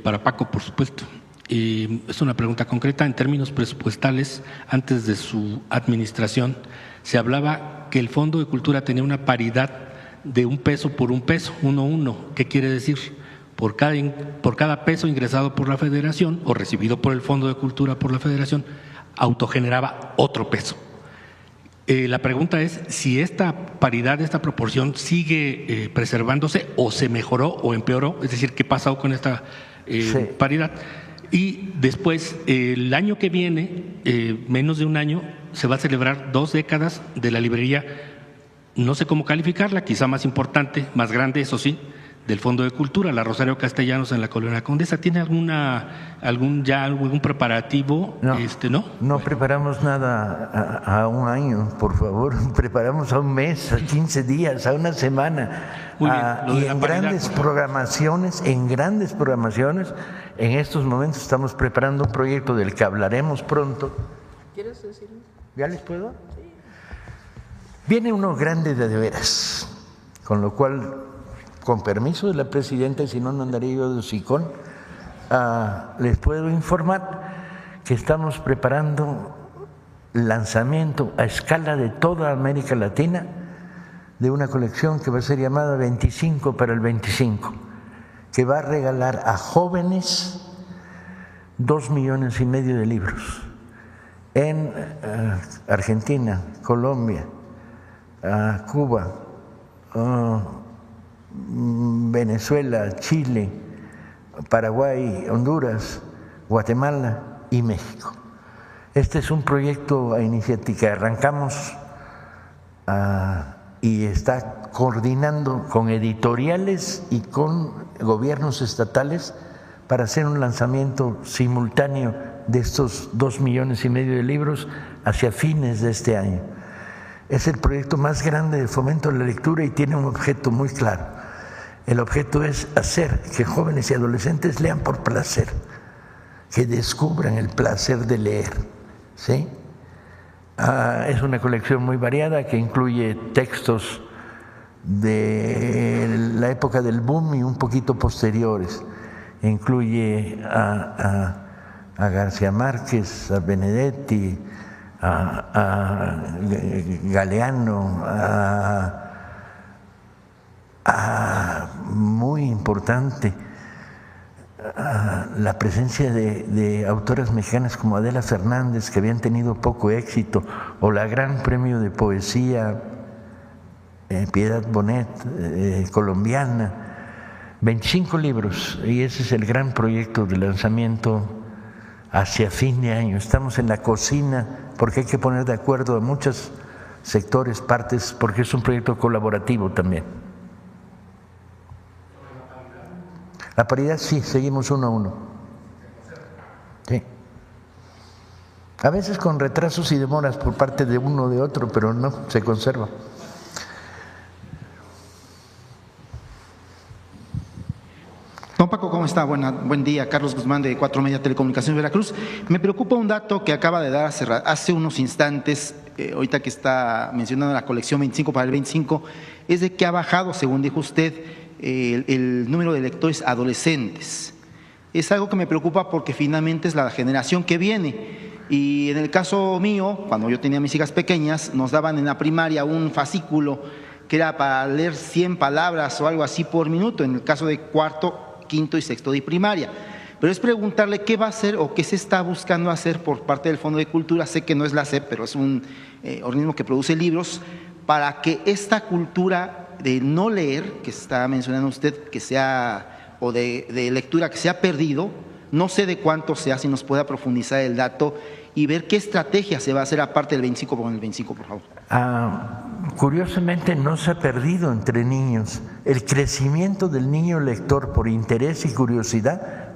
Para Paco, por supuesto. Es una pregunta concreta. En términos presupuestales, antes de su administración, se hablaba que el Fondo de Cultura tenía una paridad de 1 peso por 1 peso, 1:1. ¿Qué quiere decir? Por cada peso ingresado por la Federación o recibido por el Fondo de Cultura por la Federación, autogeneraba otro peso. La pregunta es si esta paridad, esta proporción sigue preservándose o se mejoró o empeoró, es decir, ¿qué pasó con esta paridad? Y después, el año que viene, menos de un año, se va a celebrar 2 décadas de la librería, no sé cómo calificarla, quizá más importante, más grande, eso sí, del Fondo de Cultura, la Rosario Castellanos en la Colonia Condesa. ¿Tiene algún preparativo? No, no preparamos nada a un año, por favor. Preparamos a un mes, a 15 días, a una semana. Muy bien, Y en grandes programaciones, en estos momentos estamos preparando un proyecto del que hablaremos pronto. ¿Quieres decirlo? ¿Ya les puedo? Sí. Viene uno grande de veras, con lo cual, con permiso de la presidenta, y si no, no andaría yo de hocicón, les puedo informar que estamos preparando el lanzamiento a escala de toda América Latina de una colección que va a ser llamada 25 para el 25, que va a regalar a jóvenes 2,5 millones de libros en Argentina, Colombia, Cuba, Venezuela, Chile, Paraguay, Honduras, Guatemala y México. Este es un proyecto a iniciativa que arrancamos y está coordinando con editoriales y con gobiernos estatales para hacer un lanzamiento simultáneo de estos 2,5 millones de libros hacia fines de este año. Es el proyecto más grande de fomento de la lectura y tiene un objeto muy claro. El objeto es hacer que jóvenes y adolescentes lean por placer, que descubran el placer de leer, ¿sí? Es una colección muy variada que incluye textos de la época del boom y un poquito posteriores. Incluye a García Márquez, a Benedetti, a Galeano, muy importante la presencia de autoras mexicanas como Adela Fernández, que habían tenido poco éxito, o la Gran Premio de Poesía Piedad Bonet, colombiana. 25 libros, y ese es el gran proyecto de lanzamiento hacia fin de año. Estamos en la cocina porque hay que poner de acuerdo a muchos sectores, partes, porque es un proyecto colaborativo también. La paridad sí, seguimos 1 a 1. Sí. A veces con retrasos y demoras por parte de uno o de otro, pero no, se conserva. Don Paco, ¿cómo está? Buen día. Carlos Guzmán, de 4 Media Telecomunicaciones Veracruz. Me preocupa un dato que acaba de dar hace unos instantes, ahorita que está mencionando la colección 25 para el 25, es de que ha bajado, según dijo usted, el número de lectores adolescentes. Es algo que me preocupa porque finalmente es la generación que viene. Y en el caso mío, cuando yo tenía mis hijas pequeñas, nos daban en la primaria un fascículo que era para leer 100 palabras o algo así por minuto, en el caso de cuarto, quinto y sexto de primaria. Pero es preguntarle qué va a hacer o qué se está buscando hacer por parte del Fondo de Cultura. Sé que no es la SEP, pero es un organismo que produce libros, para que esta cultura de no leer, que está mencionando usted, que sea, o de lectura que se ha perdido, no sé de cuánto sea, si nos pueda profundizar el dato y ver qué estrategia se va a hacer aparte del 25 con el 25, por favor. Curiosamente no se ha perdido entre niños. El crecimiento del niño lector por interés y curiosidad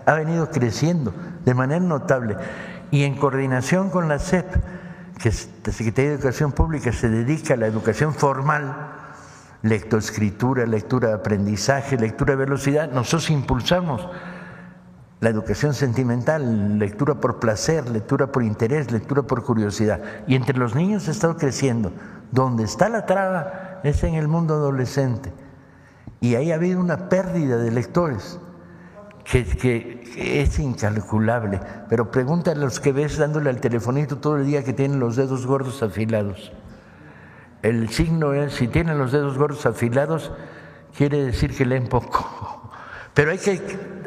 ha venido creciendo de manera notable. Y en coordinación con la SEP, que es la Secretaría de Educación Pública, se dedica a la educación formal, lectoescritura, lectura de aprendizaje, lectura de velocidad, nosotros impulsamos la educación sentimental, lectura por placer, lectura por interés, lectura por curiosidad. Y entre los niños ha estado creciendo. Donde está la traba es en el mundo adolescente. Y ahí ha habido una pérdida de lectores que es incalculable. Pero pregúntale a los que ves dándole al telefonito todo el día que tienen los dedos gordos afilados. El signo es, si tienen los dedos gordos afilados, quiere decir que leen poco. Pero hay que,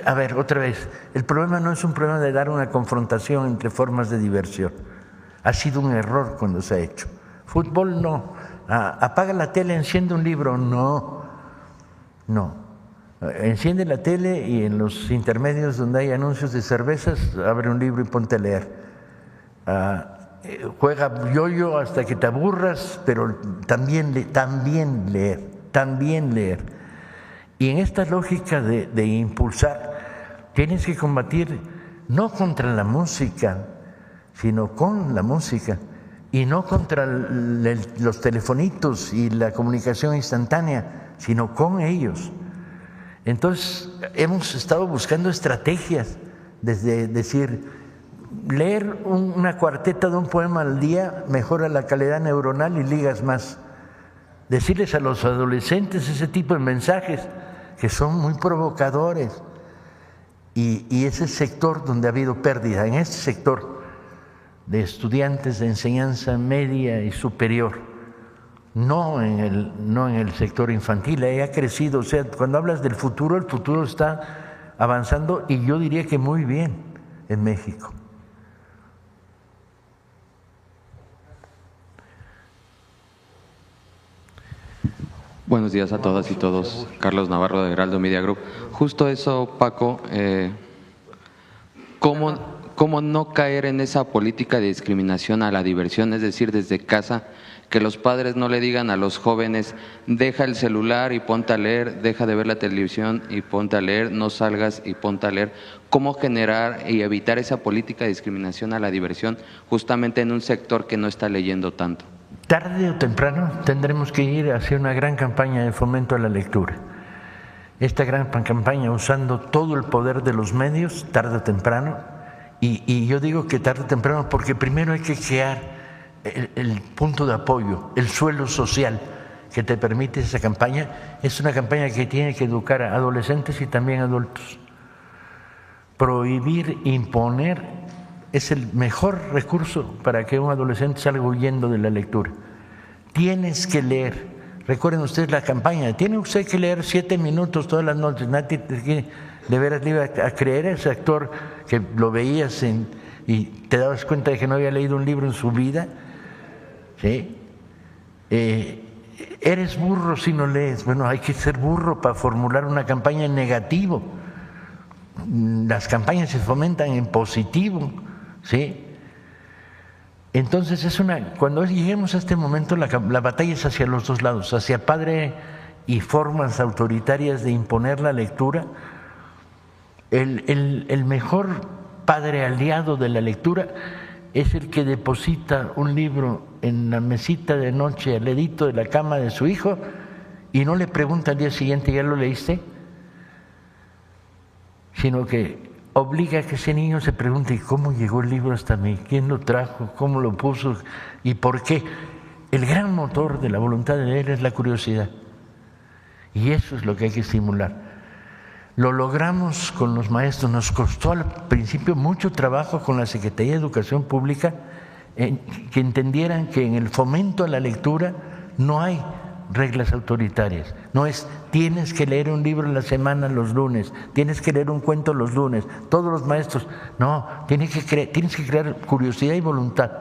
a ver, otra vez, el problema no es un problema de dar una confrontación entre formas de diversión. Ha sido un error cuando se ha hecho. Fútbol no. Apaga la tele, enciende un libro, no. Enciende la tele y en los intermedios donde hay anuncios de cervezas, abre un libro y ponte a leer. Juega yo-yo hasta que te aburras, pero también leer. Y en esta lógica de impulsar, tienes que combatir no contra la música, sino con la música, y no contra los telefonitos y la comunicación instantánea, sino con ellos. Entonces, hemos estado buscando estrategias, desde decir, leer una cuarteta de un poema al día mejora la calidad neuronal y ligas más. Decirles a los adolescentes ese tipo de mensajes que son muy provocadores. Y ese sector donde ha habido pérdida, en este sector de estudiantes de enseñanza media y superior, no en el sector infantil, ahí ha crecido. O sea, cuando hablas del futuro, el futuro está avanzando y yo diría que muy bien en México. Buenos días a todas y todos. Carlos Navarro de Heraldo Media Group. Justo eso, Paco, ¿cómo no caer en esa política de discriminación a la diversión? Es decir, desde casa, que los padres no le digan a los jóvenes, deja el celular y ponte a leer, deja de ver la televisión y ponte a leer, no salgas y ponte a leer. ¿Cómo generar y evitar esa política de discriminación a la diversión justamente en un sector que no está leyendo tanto? Tarde o temprano tendremos que ir hacia una gran campaña de fomento a la lectura. Esta gran campaña usando todo el poder de los medios, tarde o temprano, y yo digo que tarde o temprano porque primero hay que crear el punto de apoyo, el suelo social que te permite esa campaña. Es una campaña que tiene que educar a adolescentes y también adultos. Prohibir, imponer es el mejor recurso para que un adolescente salga huyendo de la lectura. Tienes que leer. Recuerden ustedes la campaña, tiene usted que leer 7 minutos todas las noches. Nadie de veras le iba a creer a ese actor que lo veías y te dabas cuenta de que no había leído un libro en su vida. ¿Sí? Eres burro si no lees. Bueno, hay que ser burro para formular una campaña en negativo. Las campañas se fomentan en positivo, ¿sí? Entonces cuando lleguemos a este momento la batalla es hacia los dos lados, hacia padre y formas autoritarias de imponer la lectura. El mejor padre aliado de la lectura es el que deposita un libro en la mesita de noche al ladito de la cama de su hijo y no le pregunta al día siguiente, ¿ya lo leíste? Sino que obliga a que ese niño se pregunte, ¿cómo llegó el libro hasta mí? ¿Quién lo trajo? ¿Cómo lo puso? ¿Y por qué? El gran motor de la voluntad de leer es la curiosidad. Y eso es lo que hay que estimular. Lo logramos con los maestros, nos costó al principio mucho trabajo con la Secretaría de Educación Pública, que entendieran que en el fomento a la lectura no hay reglas autoritarias, no es tienes que leer un libro en la semana los lunes, tienes que leer un cuento los lunes, todos los maestros, no, tienes que crear curiosidad y voluntad.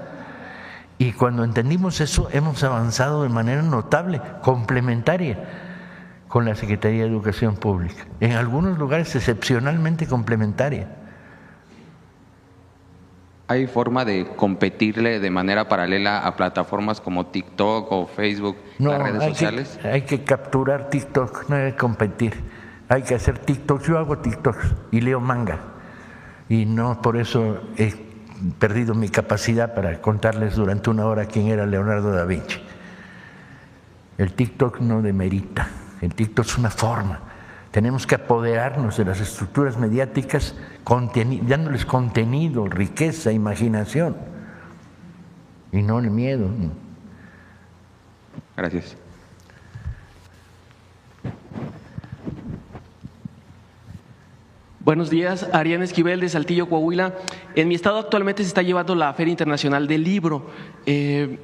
Y cuando entendimos eso hemos avanzado de manera notable, complementaria con la Secretaría de Educación Pública, en algunos lugares excepcionalmente complementaria. ¿Hay forma de competirle de manera paralela a plataformas como TikTok o Facebook, las redes sociales? Hay que capturar TikTok, no hay que competir. Hay que hacer TikTok. Yo hago TikToks y leo manga. Y no por eso he perdido mi capacidad para contarles durante una hora quién era Leonardo da Vinci. El TikTok no demerita. El TikTok es una forma. Tenemos que apoderarnos de las estructuras mediáticas dándoles contenido, riqueza, imaginación y no el miedo. Gracias. Buenos días, Arián Esquivel de Saltillo, Coahuila. En mi estado actualmente se está llevando la Feria Internacional del Libro.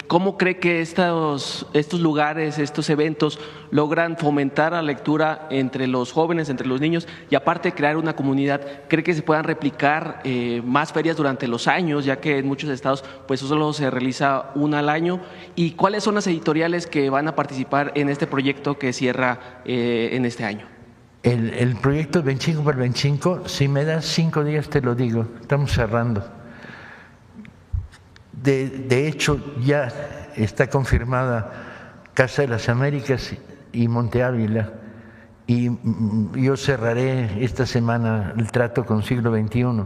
¿Cómo cree que estos lugares, estos eventos logran fomentar la lectura entre los jóvenes, entre los niños y aparte crear una comunidad? ¿Cree que se puedan replicar más ferias durante los años, ya que en muchos estados pues solo se realiza una al año? ¿Y cuáles son las editoriales que van a participar en este proyecto que cierra en este año? El proyecto 25 por 25, si me das 5 días te lo digo, estamos cerrando. De hecho, ya está confirmada Casa de las Américas y Monte Ávila, y yo cerraré esta semana el trato con Siglo XXI,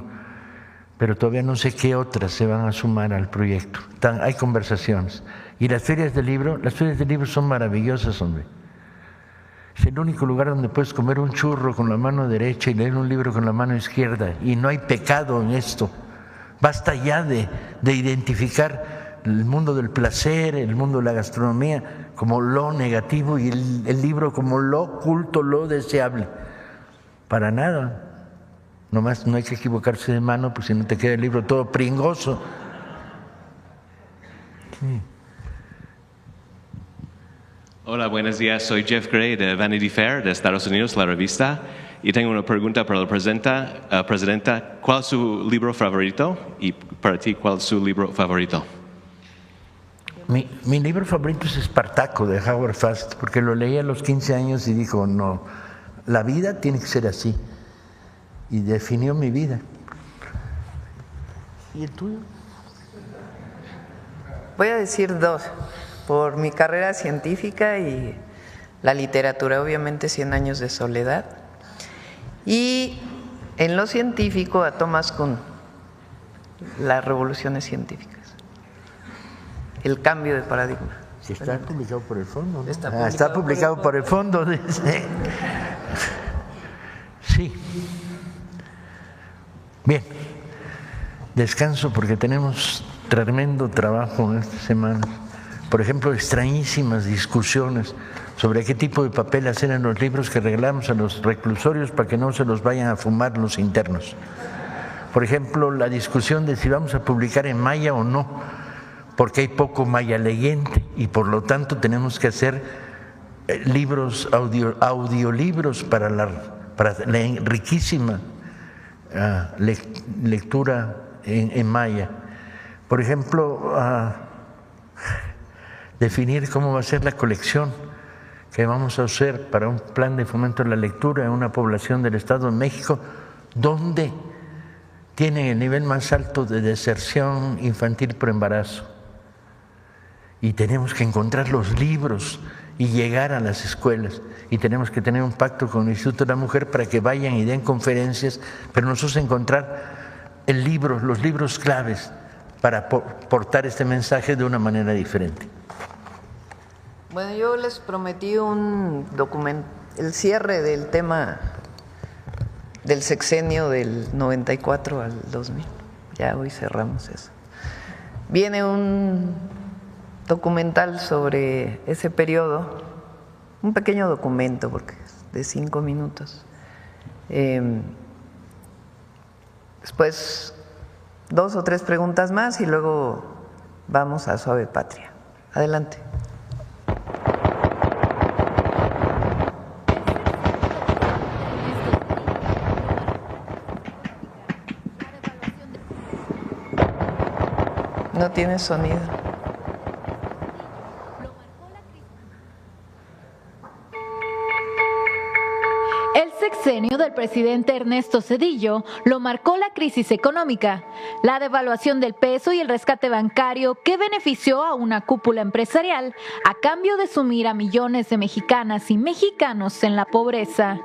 pero todavía no sé qué otras se van a sumar al proyecto. Hay conversaciones. Y las ferias del libro son maravillosas, hombre. Es el único lugar donde puedes comer un churro con la mano derecha y leer un libro con la mano izquierda, y no hay pecado en esto. Basta ya de identificar el mundo del placer, el mundo de la gastronomía como lo negativo y el libro como lo oculto, lo deseable. Para nada. Nomás no hay que equivocarse de mano, pues si no te queda el libro todo pringoso. Sí. Hola, buenos días. Soy Jeff Gray de Vanity Fair de Estados Unidos, la revista. Y tengo una pregunta para la presidenta. ¿Cuál es su libro favorito? Y para ti, ¿cuál es su libro favorito? Mi libro favorito es Espartaco, de Howard Fast, porque lo leí a los 15 años y dijo, no, la vida tiene que ser así. Y definió mi vida. ¿Y el tuyo? Voy a decir 2, por mi carrera científica y la literatura, obviamente 100 años de soledad. Y en lo científico a Thomas Kuhn, las revoluciones científicas, el cambio de paradigma. Sí, está publicado por el fondo, ¿no? Está publicado por el fondo, dice. Sí. Bien, descanso porque tenemos tremendo trabajo en esta semana. Por ejemplo, extrañísimas discusiones sobre qué tipo de papel hacer en los libros que regalamos a los reclusorios para que no se los vayan a fumar los internos. Por ejemplo, la discusión de si vamos a publicar en maya o no, porque hay poco maya leyente y por lo tanto tenemos que hacer libros, audiolibros para la riquísima lectura en maya. Por ejemplo, definir cómo va a ser la colección que vamos a hacer para un plan de fomento de la lectura en una población del Estado de México donde tienen el nivel más alto de deserción infantil por embarazo. Y tenemos que encontrar los libros y llegar a las escuelas. Y tenemos que tener un pacto con el Instituto de la Mujer para que vayan y den conferencias, pero nosotros encontrar los libros claves para portar este mensaje de una manera diferente. Bueno, yo les prometí un documento, el cierre del tema del sexenio del 94 al 2000. Ya hoy cerramos eso. Viene un documental sobre ese periodo, un pequeño documento porque es de 5 minutos. Después 2 o 3 preguntas más y luego vamos a Suave Patria. Adelante. No tiene sonido. El sexenio del presidente Ernesto Zedillo lo marcó la crisis económica, la devaluación del peso y el rescate bancario que benefició a una cúpula empresarial a cambio de sumir a millones de mexicanas y mexicanos en la pobreza.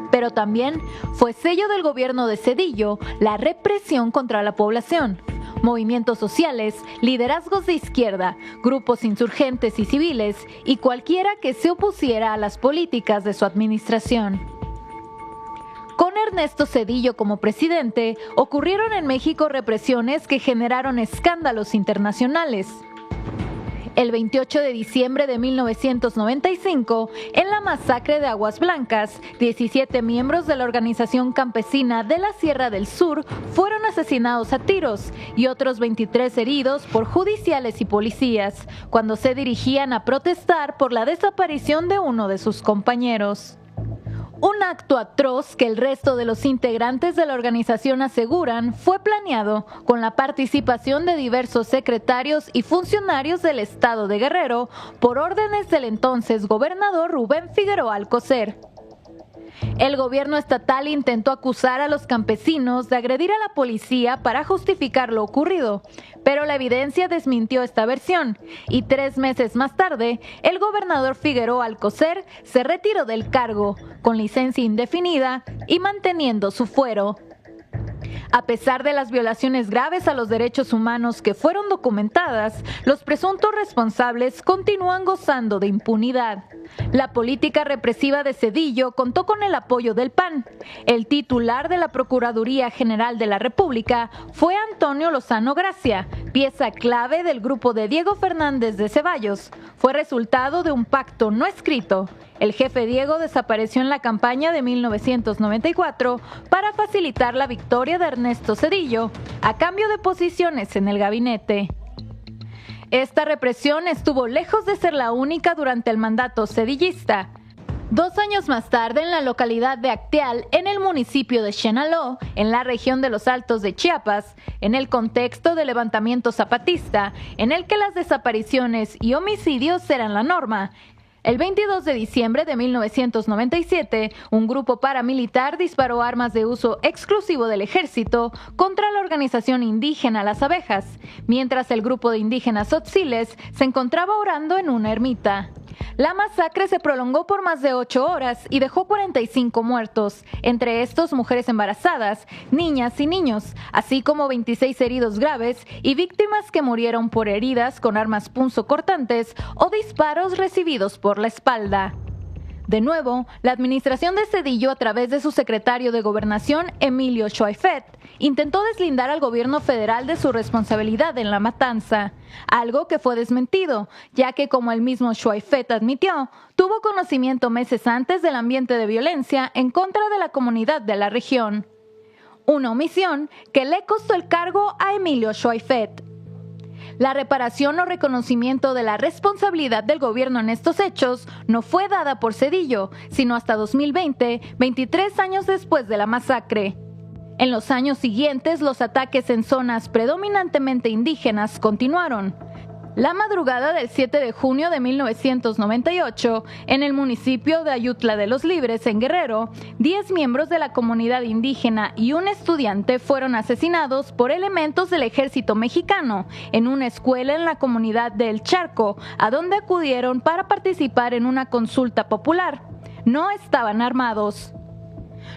Pero también fue sello del gobierno de Zedillo la represión contra la población. Movimientos sociales, liderazgos de izquierda, grupos insurgentes y civiles y cualquiera que se opusiera a las políticas de su administración. Con Ernesto Zedillo como presidente, ocurrieron en México represiones que generaron escándalos internacionales. El 28 de diciembre de 1995, en la masacre de Aguas Blancas, 17 miembros de la organización campesina de la Sierra del Sur fueron asesinados a tiros y otros 23 heridos por judiciales y policías, cuando se dirigían a protestar por la desaparición de uno de sus compañeros. Un acto atroz que el resto de los integrantes de la organización aseguran fue planeado con la participación de diversos secretarios y funcionarios del estado de Guerrero por órdenes del entonces gobernador Rubén Figueroa Alcocer. El gobierno estatal intentó acusar a los campesinos de agredir a la policía para justificar lo ocurrido, pero la evidencia desmintió esta versión y 3 meses más tarde, el gobernador Figueroa Alcocer se retiró del cargo, con licencia indefinida y manteniendo su fuero. A pesar de las violaciones graves a los derechos humanos que fueron documentadas, los presuntos responsables continúan gozando de impunidad. La política represiva de Zedillo contó con el apoyo del PAN. El titular de la Procuraduría General de la República fue Antonio Lozano Gracia, pieza clave del grupo de Diego Fernández de Ceballos. Fue resultado de un pacto no escrito. El jefe Diego desapareció en la campaña de 1994 para facilitar la victoria de Ernesto Zedillo, a cambio de posiciones en el gabinete. Esta represión estuvo lejos de ser la única durante el mandato zedillista. 2 años más tarde, en la localidad de Acteal, en el municipio de Chenaló, en la región de los Altos de Chiapas, en el contexto del levantamiento zapatista, en el que las desapariciones y homicidios eran la norma, el 22 de diciembre de 1997, un grupo paramilitar disparó armas de uso exclusivo del ejército contra la organización indígena Las Abejas, mientras el grupo de indígenas tzotziles se encontraba orando en una ermita. La masacre se prolongó por más de 8 horas y dejó 45 muertos, entre estos mujeres embarazadas, niñas y niños, así como 26 heridos graves y víctimas que murieron por heridas con armas punzocortantes o disparos recibidos por la espalda. De nuevo, la administración de Zedillo, a través de su secretario de Gobernación, Emilio Schweifet, intentó deslindar al gobierno federal de su responsabilidad en la matanza, algo que fue desmentido, ya que, como el mismo Schweifet admitió, tuvo conocimiento meses antes del ambiente de violencia en contra de la comunidad de la región. Una omisión que le costó el cargo a Emilio Schweifet. La reparación o reconocimiento de la responsabilidad del gobierno en estos hechos no fue dada por Zedillo, sino hasta 2020, 23 años después de la masacre. En los años siguientes, los ataques en zonas predominantemente indígenas continuaron. La madrugada del 7 de junio de 1998, en el municipio de Ayutla de los Libres, en Guerrero, 10 miembros de la comunidad indígena y un estudiante fueron asesinados por elementos del ejército mexicano en una escuela en la comunidad de El Charco, a donde acudieron para participar en una consulta popular. No estaban armados.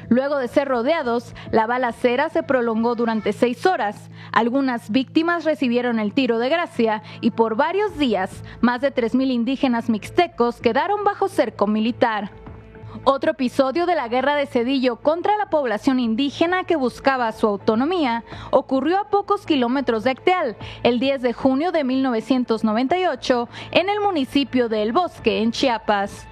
Luego de ser rodeados, la balacera se prolongó durante 6 horas. Algunas víctimas recibieron el tiro de gracia y por varios días, más de 3,000 indígenas mixtecos quedaron bajo cerco militar. Otro episodio de la guerra de Zedillo contra la población indígena que buscaba su autonomía ocurrió a pocos kilómetros de Acteal, el 10 de junio de 1998, en el municipio de El Bosque, en Chiapas.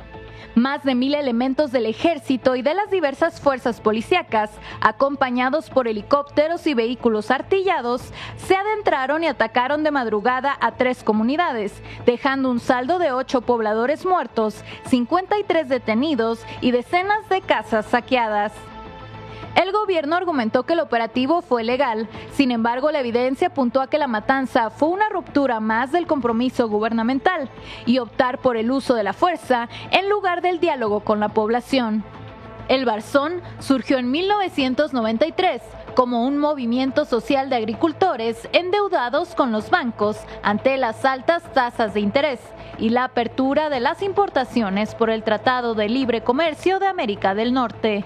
Más de 1,000 elementos del ejército y de las diversas fuerzas policíacas, acompañados por helicópteros y vehículos artillados, se adentraron y atacaron de madrugada a 3 comunidades, dejando un saldo de 8 pobladores muertos, 53 detenidos y decenas de casas saqueadas. El gobierno argumentó que el operativo fue legal, sin embargo la evidencia apuntó a que la matanza fue una ruptura más del compromiso gubernamental y optar por el uso de la fuerza en lugar del diálogo con la población. El Barzón surgió en 1993 como un movimiento social de agricultores endeudados con los bancos ante las altas tasas de interés y la apertura de las importaciones por el Tratado de Libre Comercio de América del Norte.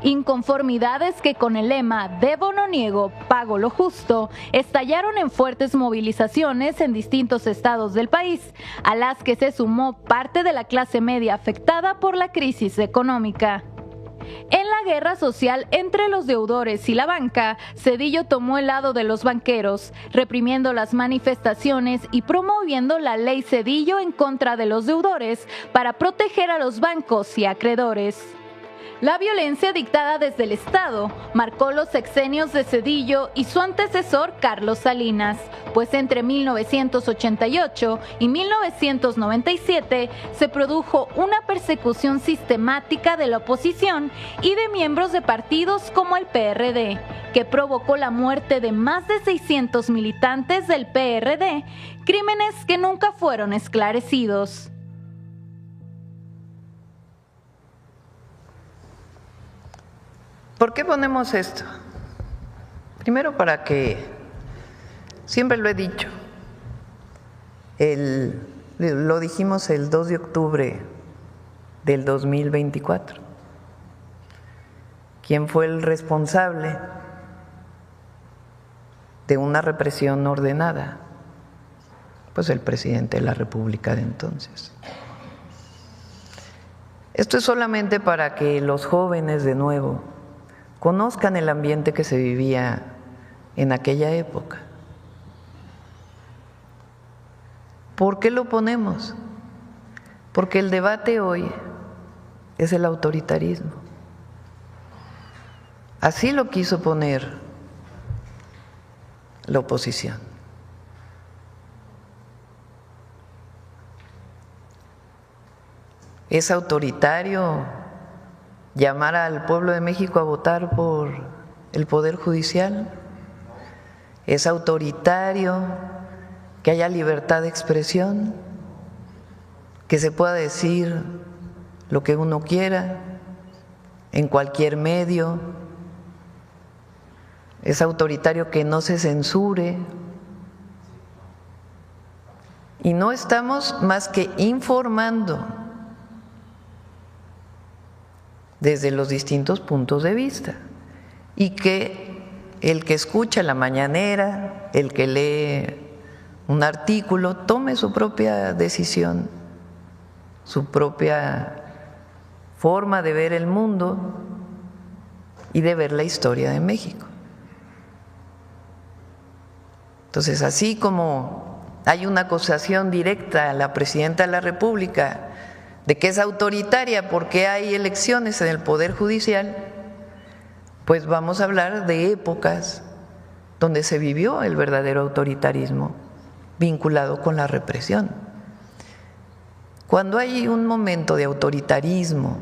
Inconformidades que, con el lema "Debo no niego, pago lo justo", estallaron en fuertes movilizaciones en distintos estados del país, a las que se sumó parte de la clase media afectada por la crisis económica. En la guerra social entre los deudores y la banca, Zedillo tomó el lado de los banqueros, reprimiendo las manifestaciones y promoviendo la ley Zedillo en contra de los deudores para proteger a los bancos y acreedores. La violencia dictada desde el Estado marcó los sexenios de Zedillo y su antecesor Carlos Salinas, pues entre 1988 y 1997 se produjo una persecución sistemática de la oposición y de miembros de partidos como el PRD, que provocó la muerte de más de 600 militantes del PRD, crímenes que nunca fueron esclarecidos. ¿Por qué ponemos esto? Primero para que, siempre lo he dicho, lo dijimos el 2 de octubre del 2024. ¿Quién fue el responsable de una represión ordenada? Pues el presidente de la República de entonces. Esto es solamente para que los jóvenes de nuevo conozcan el ambiente que se vivía en aquella época. ¿Por qué lo ponemos? Porque el debate hoy es el autoritarismo. Así lo quiso poner la oposición. ¿Es autoritario llamar al pueblo de México a votar por el Poder Judicial? ¿Es autoritario que haya libertad de expresión? ¿Que se pueda decir lo que uno quiera en cualquier medio? ¿Es autoritario que no se censure? Y no estamos más que informando desde los distintos puntos de vista, y que el que escucha la mañanera, el que lee un artículo, tome su propia decisión, su propia forma de ver el mundo y de ver la historia de México. Entonces, así como hay una acusación directa a la presidenta de la República de que es autoritaria porque hay elecciones en el Poder Judicial, pues vamos a hablar de épocas donde se vivió el verdadero autoritarismo vinculado con la represión. Cuando hay un momento de autoritarismo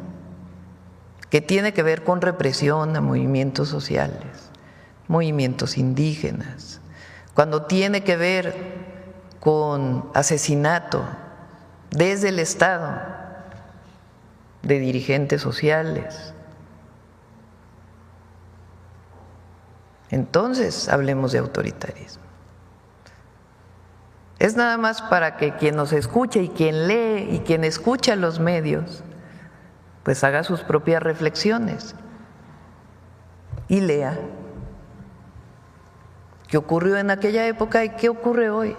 que tiene que ver con represión a movimientos sociales, movimientos indígenas, cuando tiene que ver con asesinato desde el Estado de dirigentes sociales, entonces hablemos de autoritarismo. Es nada más para que quien nos escuche y quien lee y quien escucha los medios, pues haga sus propias reflexiones y lea qué ocurrió en aquella época y qué ocurre hoy,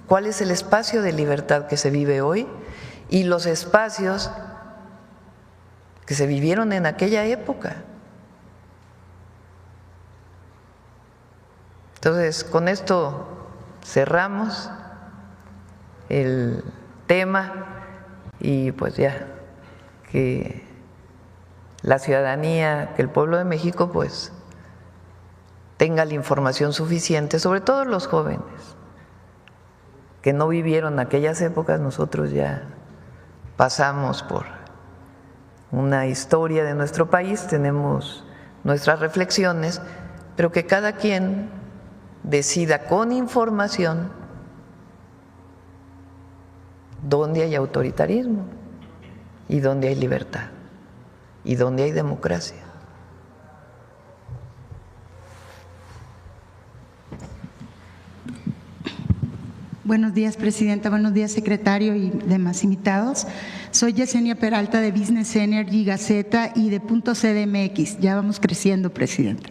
cuál es el espacio de libertad que se vive hoy y los espacios que se vivieron en aquella época. Entonces, con esto cerramos el tema y pues ya que la ciudadanía, que el pueblo de México pues tenga la información suficiente, sobre todo los jóvenes que no vivieron aquellas épocas. Nosotros ya pasamos por una historia de nuestro país, tenemos nuestras reflexiones, pero que cada quien decida con información dónde hay autoritarismo y dónde hay libertad y dónde hay democracia. Buenos días, Presidenta. Buenos días, secretario y demás invitados. Soy Yesenia Peralta de Business Energy, Gaceta y de .cdmx. Ya vamos creciendo, Presidenta.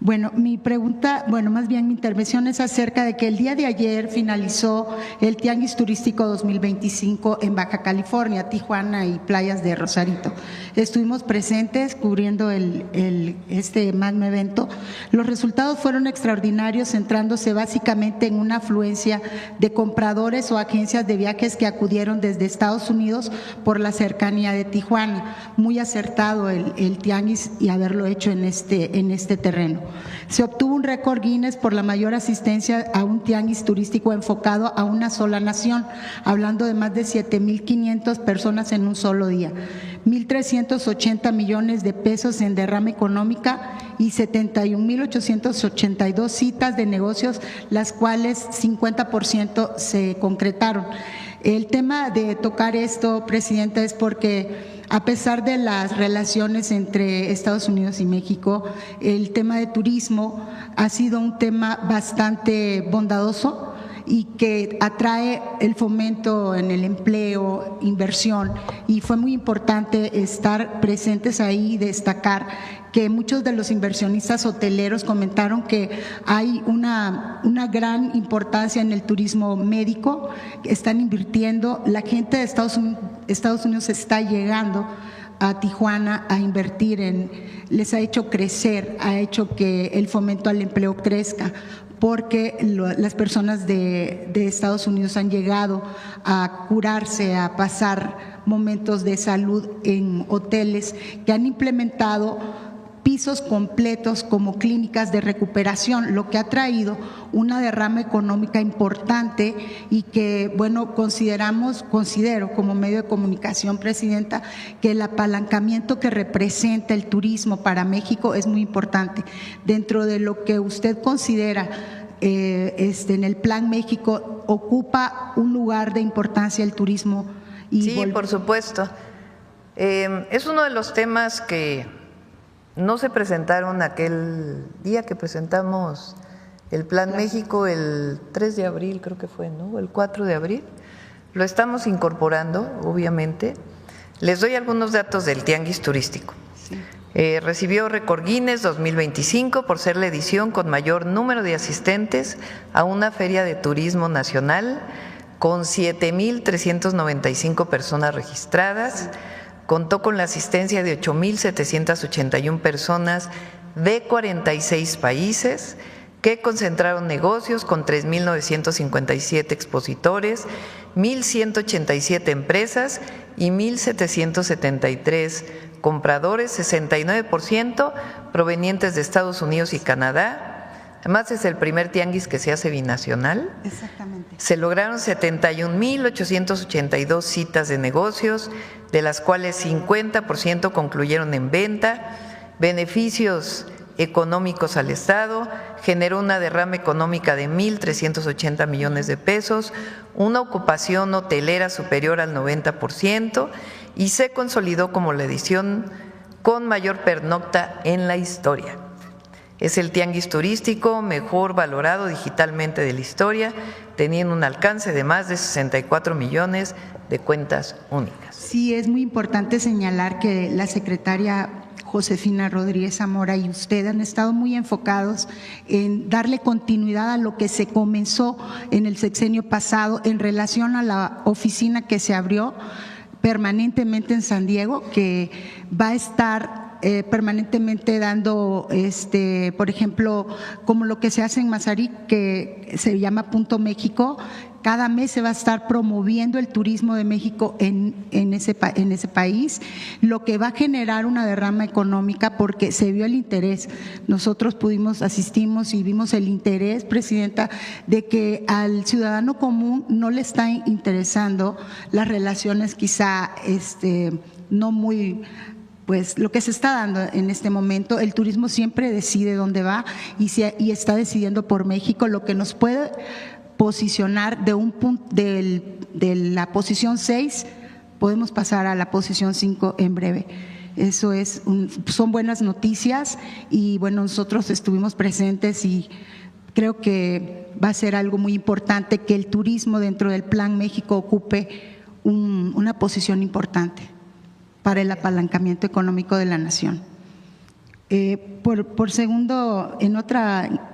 Bueno, mi pregunta, más bien mi intervención es acerca de que el día de ayer finalizó el Tianguis Turístico 2025 en Baja California, Tijuana y playas de Rosarito. Estuvimos presentes cubriendo este magno evento. Los resultados fueron extraordinarios, centrándose básicamente en una afluencia de compradores o agencias de viajes que acudieron desde Estados Unidos por la cercanía de Tijuana. Muy acertado el Tianguis y haberlo hecho en este terreno. Se obtuvo un récord Guinness por la mayor asistencia a un tianguis turístico enfocado a una sola nación, hablando de más de 7,500 personas en un solo día, 1,380 millones de pesos en derrama económica y 71,882 citas de negocios, las cuales 50% se concretaron. El tema de tocar esto, Presidenta, es porque A pesar de las relaciones entre Estados Unidos y México, el tema de turismo ha sido un tema bastante bondadoso y que atrae el fomento en el empleo, inversión, y fue muy importante estar presentes ahí y destacar que muchos de los inversionistas hoteleros comentaron que hay una gran importancia en el turismo médico, están invirtiendo, la gente de Estados Unidos está llegando a Tijuana a invertir les ha hecho crecer, ha hecho que el fomento al empleo crezca, porque las personas de Estados Unidos han llegado a curarse, a pasar momentos de salud en hoteles que han implementado pisos completos como clínicas de recuperación, lo que ha traído una derrama económica importante y que, bueno, considero como medio de comunicación, Presidenta, que el apalancamiento que representa el turismo para México es muy importante. Dentro de lo que usted considera en el Plan México, ¿ocupa un lugar de importancia el turismo? Sí, por supuesto. Es uno de los temas que no se presentaron aquel día que presentamos el Plan México, el 3 de abril creo que fue, ¿no? El 4 de abril. Lo estamos incorporando, obviamente. Les doy algunos datos del Tianguis Turístico. Sí. Recibió récord Guinness 2025 por ser la edición con mayor número de asistentes a una feria de turismo nacional, con 7,395 personas registradas. Contó con la asistencia de 8,781 personas de 46 países que concentraron negocios con 3,957 expositores, 1,187 empresas y 1,773 compradores, 69% provenientes de Estados Unidos y Canadá. Además, es el primer tianguis que se hace binacional. Exactamente. Se lograron 71,882 citas de negocios, de las cuales 50% concluyeron en venta, beneficios económicos al Estado, generó una derrama económica de 1,380 millones de pesos, una ocupación hotelera superior al 90% y se consolidó como la edición con mayor pernocta en la historia. Es el tianguis turístico mejor valorado digitalmente de la historia, teniendo un alcance de más de 64 millones de cuentas únicas. Sí, es muy importante señalar que la secretaria Josefina Rodríguez Zamora y usted han estado muy enfocados en darle continuidad a lo que se comenzó en el sexenio pasado en relación a la oficina que se abrió permanentemente en San Diego, que va a estar permanentemente dando, por ejemplo, como lo que se hace en Mazarik, que se llama Punto México. Cada mes se va a estar promoviendo el turismo de México en ese país, lo que va a generar una derrama económica porque se vio el interés. Nosotros asistimos y vimos el interés, Presidenta, de que al ciudadano común no le están interesando las relaciones quizá no muy… Pues lo que se está dando en este momento, el turismo siempre decide dónde va y está decidiendo por México, lo que nos puede posicionar de la posición 6, podemos pasar a la posición 5 en breve. Eso son buenas noticias y bueno, nosotros estuvimos presentes y creo que va a ser algo muy importante que el turismo dentro del Plan México ocupe una posición importante para el apalancamiento económico de la nación. Por segundo, en otra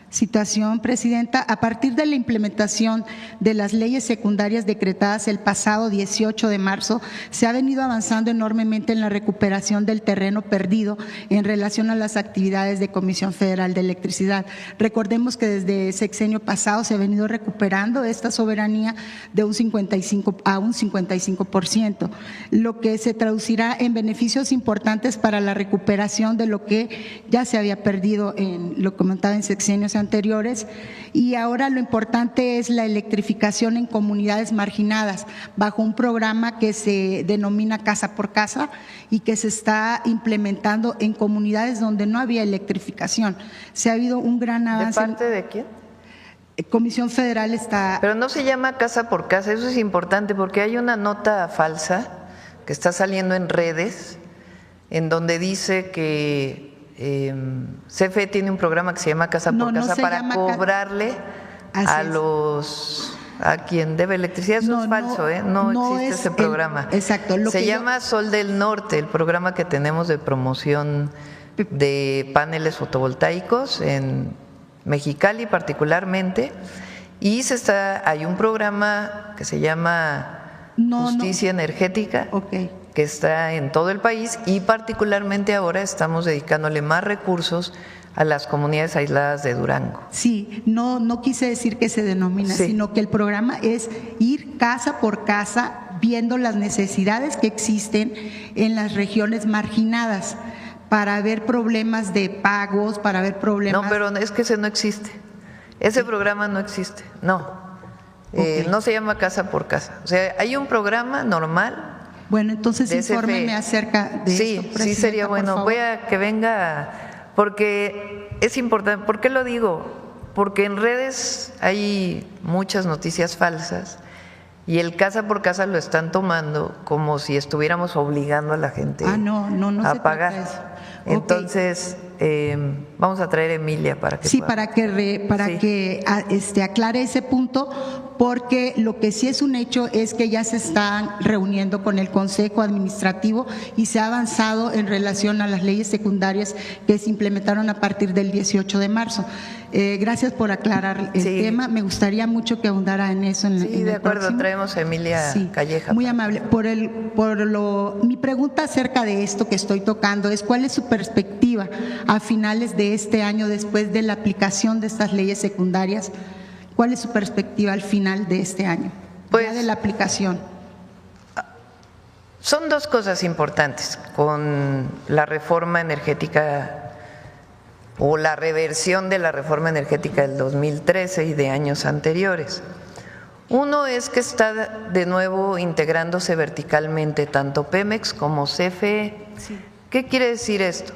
situación, Presidenta, a partir de la implementación de las leyes secundarias decretadas el pasado 18 de marzo, se ha venido avanzando enormemente en la recuperación del terreno perdido en relación a las actividades de Comisión Federal de Electricidad. Recordemos que desde el sexenio pasado se ha venido recuperando esta soberanía de un 55 a un 55%, lo que se traducirá en beneficios importantes para la recuperación de lo que ya se había perdido, lo comentaba en sexenios anteriores, y ahora lo importante es la electrificación en comunidades marginadas bajo un programa que se denomina Casa por Casa y que se está implementando en comunidades donde no había electrificación. Se ha habido un gran avance. ¿De parte de quién? Comisión Federal está… Pero no se llama Casa por Casa, eso es importante porque hay una nota falsa que está saliendo en redes, en donde dice que CFE tiene un programa que se llama Casa por Casa para cobrarle a quien debe electricidad. Eso es falso, no existe ese programa. Exacto. Se llama Sol del Norte, el programa que tenemos de promoción de paneles fotovoltaicos en Mexicali particularmente, y hay un programa que se llama Justicia Energética, que está en todo el país, y particularmente ahora estamos dedicándole más recursos a las comunidades aisladas de Durango. Sí, no quise decir que se denomina, sino que el programa es ir casa por casa viendo las necesidades que existen en las regiones marginadas para ver problemas de pagos, para ver problemas… No, pero es que ese no existe. Ese programa no existe, no. No se llama Casa por Casa. O sea, hay un programa normal. Bueno, entonces infórmeme acerca de esto. Sí, sería bueno. Voy a que venga, porque es importante. ¿Por qué lo digo? Porque en redes hay muchas noticias falsas y el Casa por Casa lo están tomando como si estuviéramos obligando a la gente a pagar. Entonces, vamos a traer a Emilia para que para que aclare ese punto, porque lo que sí es un hecho es que ya se están reuniendo con el Consejo Administrativo y se ha avanzado en relación a las leyes secundarias que se implementaron a partir del 18 de marzo. Gracias por aclarar el tema. Me gustaría mucho que ahondara en eso. De acuerdo, traemos a Emilia Calleja. Muy amable. Mi pregunta acerca de esto que estoy tocando es ¿cuál es su perspectiva a finales de este año después de la aplicación de estas leyes secundarias? ¿Cuál es su perspectiva al final de este año, ya de la aplicación? Son dos cosas importantes con la reforma energética o la reversión de la reforma energética del 2013 y de años anteriores. Uno es que está de nuevo integrándose verticalmente tanto Pemex como CFE. ¿Qué quiere decir esto?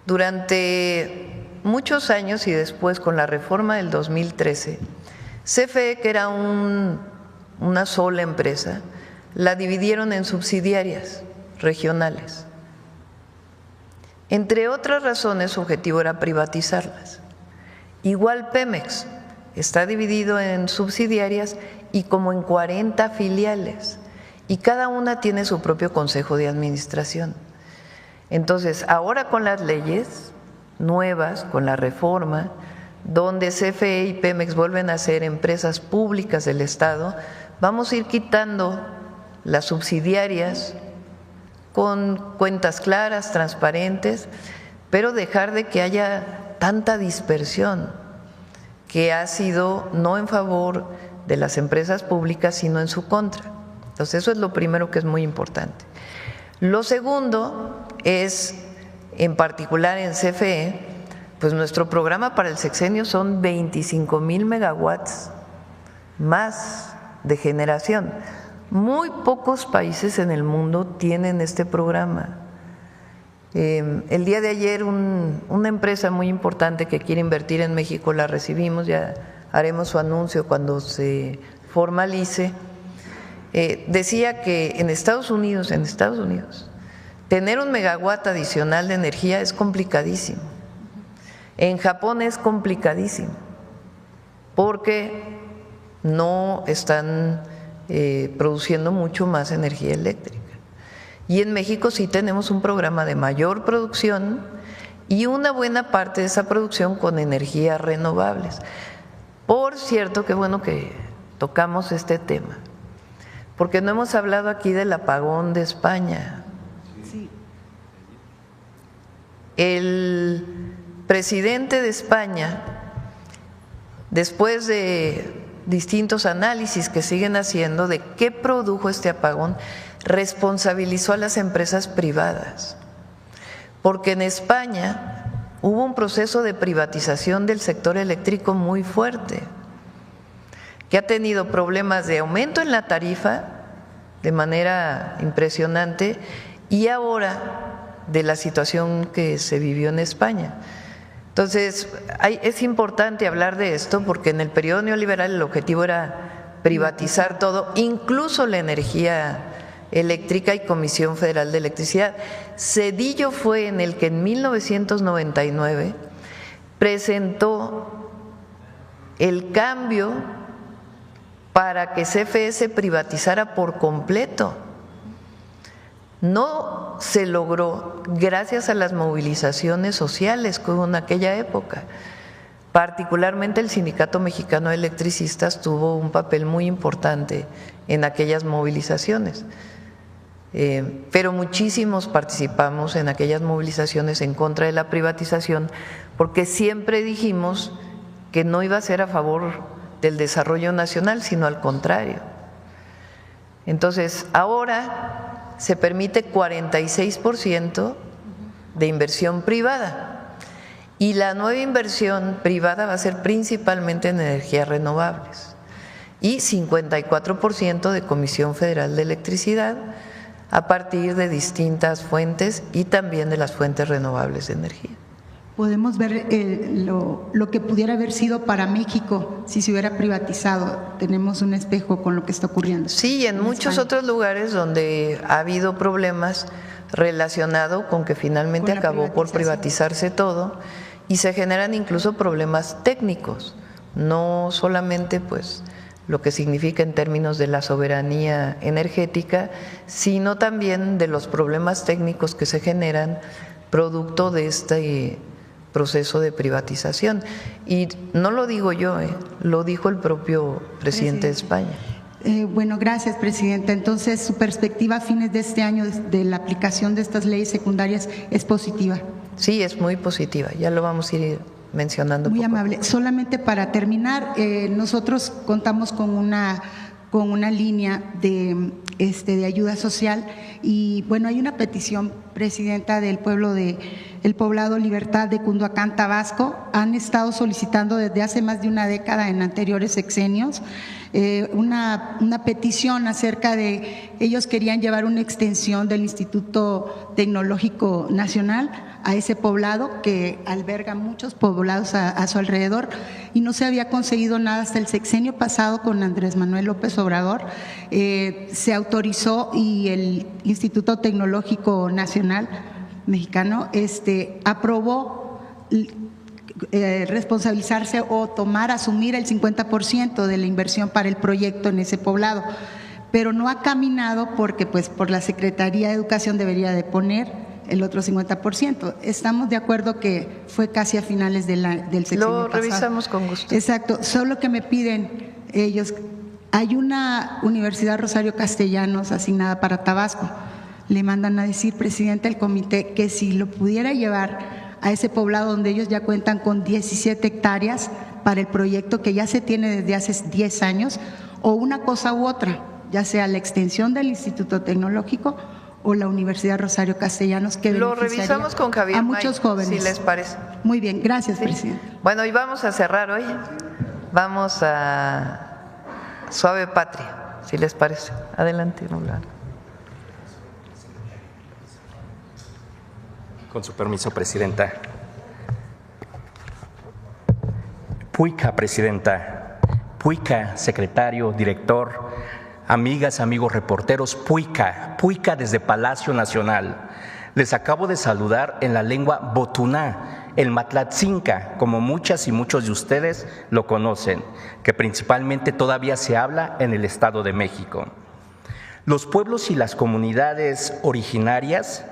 Durante muchos años y después con la reforma del 2013, CFE, que era una sola empresa, la dividieron en subsidiarias regionales. Entre otras razones, su objetivo era privatizarlas. Igual Pemex está dividido en subsidiarias y como en 40 filiales, y cada una tiene su propio consejo de administración. Entonces, ahora con las leyes nuevas, con la reforma, donde CFE y Pemex vuelven a ser empresas públicas del Estado, vamos a ir quitando las subsidiarias con cuentas claras, transparentes, pero dejar de que haya tanta dispersión que ha sido no en favor de las empresas públicas, sino en su contra. Entonces, eso es lo primero que es muy importante. Lo segundo es, en particular en CFE, pues nuestro programa para el sexenio son 25,000 megawatts más de generación. Muy pocos países en el mundo tienen este programa. El día de ayer una empresa muy importante que quiere invertir en México la recibimos, ya haremos su anuncio cuando se formalice. Decía que en Estados Unidos, tener un megawatt adicional de energía es complicadísimo. En Japón es complicadísimo porque no están produciendo mucho más energía eléctrica. Y en México sí tenemos un programa de mayor producción y una buena parte de esa producción con energías renovables. Por cierto, qué bueno que tocamos este tema, porque no hemos hablado aquí del apagón de España. Sí. El presidente de España, después de distintos análisis que siguen haciendo de qué produjo este apagón, responsabilizó a las empresas privadas, porque en España hubo un proceso de privatización del sector eléctrico muy fuerte, que ha tenido problemas de aumento en la tarifa de manera impresionante y ahora de la situación que se vivió en España. Entonces, es importante hablar de esto porque en el periodo neoliberal el objetivo era privatizar todo, incluso la energía Eléctrica y Comisión Federal de Electricidad. Zedillo fue en el que en 1999 presentó el cambio para que CFE se privatizara por completo. No se logró gracias a las movilizaciones sociales que hubo en aquella época. Particularmente el Sindicato Mexicano de Electricistas tuvo un papel muy importante en aquellas movilizaciones. Pero muchísimos participamos en aquellas movilizaciones en contra de la privatización porque siempre dijimos que no iba a ser a favor del desarrollo nacional, sino al contrario. Entonces, ahora se permite 46% de inversión privada y la nueva inversión privada va a ser principalmente en energías renovables y 54% de Comisión Federal de Electricidad a partir de distintas fuentes y también de las fuentes renovables de energía. Podemos ver lo que pudiera haber sido para México si se hubiera privatizado. Tenemos un espejo con lo que está ocurriendo. Sí, en muchos otros lugares donde ha habido problemas relacionados con que finalmente acabó por privatizarse todo y se generan incluso problemas técnicos, no solamente pues lo que significa en términos de la soberanía energética, sino también de los problemas técnicos que se generan producto de este proceso de privatización. Y no lo digo yo, lo dijo el propio presidente de España. Bueno, gracias, Presidenta. Entonces, su perspectiva a fines de este año de la aplicación de estas leyes secundarias es positiva. Sí, es muy positiva, ya lo vamos a ir mencionando. Muy amable. Solamente para terminar, nosotros contamos con una línea de ayuda social y bueno, hay una petición, Presidenta, del pueblo el Poblado Libertad de Cunduacán, Tabasco. Han estado solicitando desde hace más de una década en anteriores sexenios una petición acerca de, ellos querían llevar una extensión del Instituto Tecnológico Nacional a ese poblado que alberga muchos poblados a su alrededor y no se había conseguido nada hasta el sexenio pasado con Andrés Manuel López Obrador. Se autorizó y el Instituto Tecnológico Nacional Mexicano aprobó responsabilizarse o asumir el 50% de la inversión para el proyecto en ese poblado, pero no ha caminado porque pues por la Secretaría de Educación debería de poner el otro 50%. Estamos de acuerdo que fue casi a finales del sexenio pasado. Lo revisamos con gusto. Exacto, solo que me piden ellos, hay una Universidad Rosario Castellanos asignada para Tabasco, le mandan a decir, Presidente del comité, que si lo pudiera llevar a ese poblado donde ellos ya cuentan con 17 hectáreas para el proyecto que ya se tiene desde hace 10 años, o una cosa u otra, ya sea la extensión del Instituto Tecnológico o la Universidad Rosario Castellanos, que lo revisamos con Javier a muchos jóvenes. Si les parece. Muy bien, gracias, sí. Presidente. Bueno, y vamos a cerrar hoy. Vamos a Suave Patria, si les parece. Adelante, Roland. Con su permiso, Presidenta. Puica, Presidenta. Puica, secretario, director, amigas, amigos reporteros. Puica desde Palacio Nacional. Les acabo de saludar en la lengua botuná, el matlatzinca, como muchas y muchos de ustedes lo conocen, que principalmente todavía se habla en el Estado de México. Los pueblos y las comunidades originarias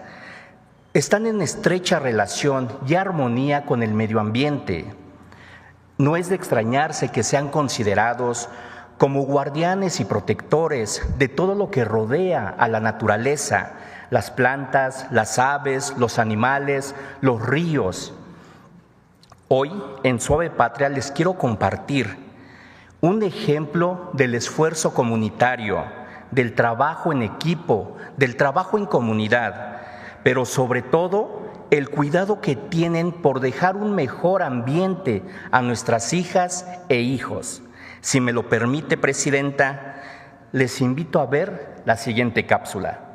están en estrecha relación y armonía con el medio ambiente. No es de extrañarse que sean considerados como guardianes y protectores de todo lo que rodea a la naturaleza, las plantas, las aves, los animales, los ríos. Hoy, en Suave Patria, les quiero compartir un ejemplo del esfuerzo comunitario, del trabajo en equipo, del trabajo en comunidad, pero sobre todo el cuidado que tienen por dejar un mejor ambiente a nuestras hijas e hijos. Si me lo permite, Presidenta, les invito a ver la siguiente cápsula.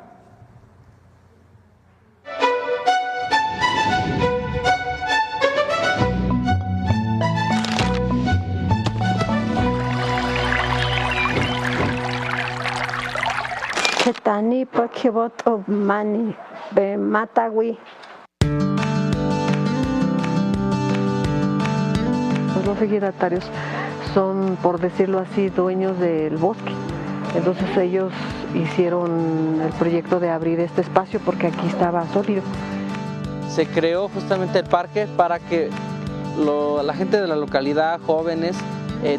Chetani Pakibot of Mani, Matawi. Los ejidatarios son, por decirlo así, dueños del bosque. Entonces ellos hicieron el proyecto de abrir este espacio porque aquí estaba sólido. Se creó justamente el parque para que la gente de la localidad, jóvenes,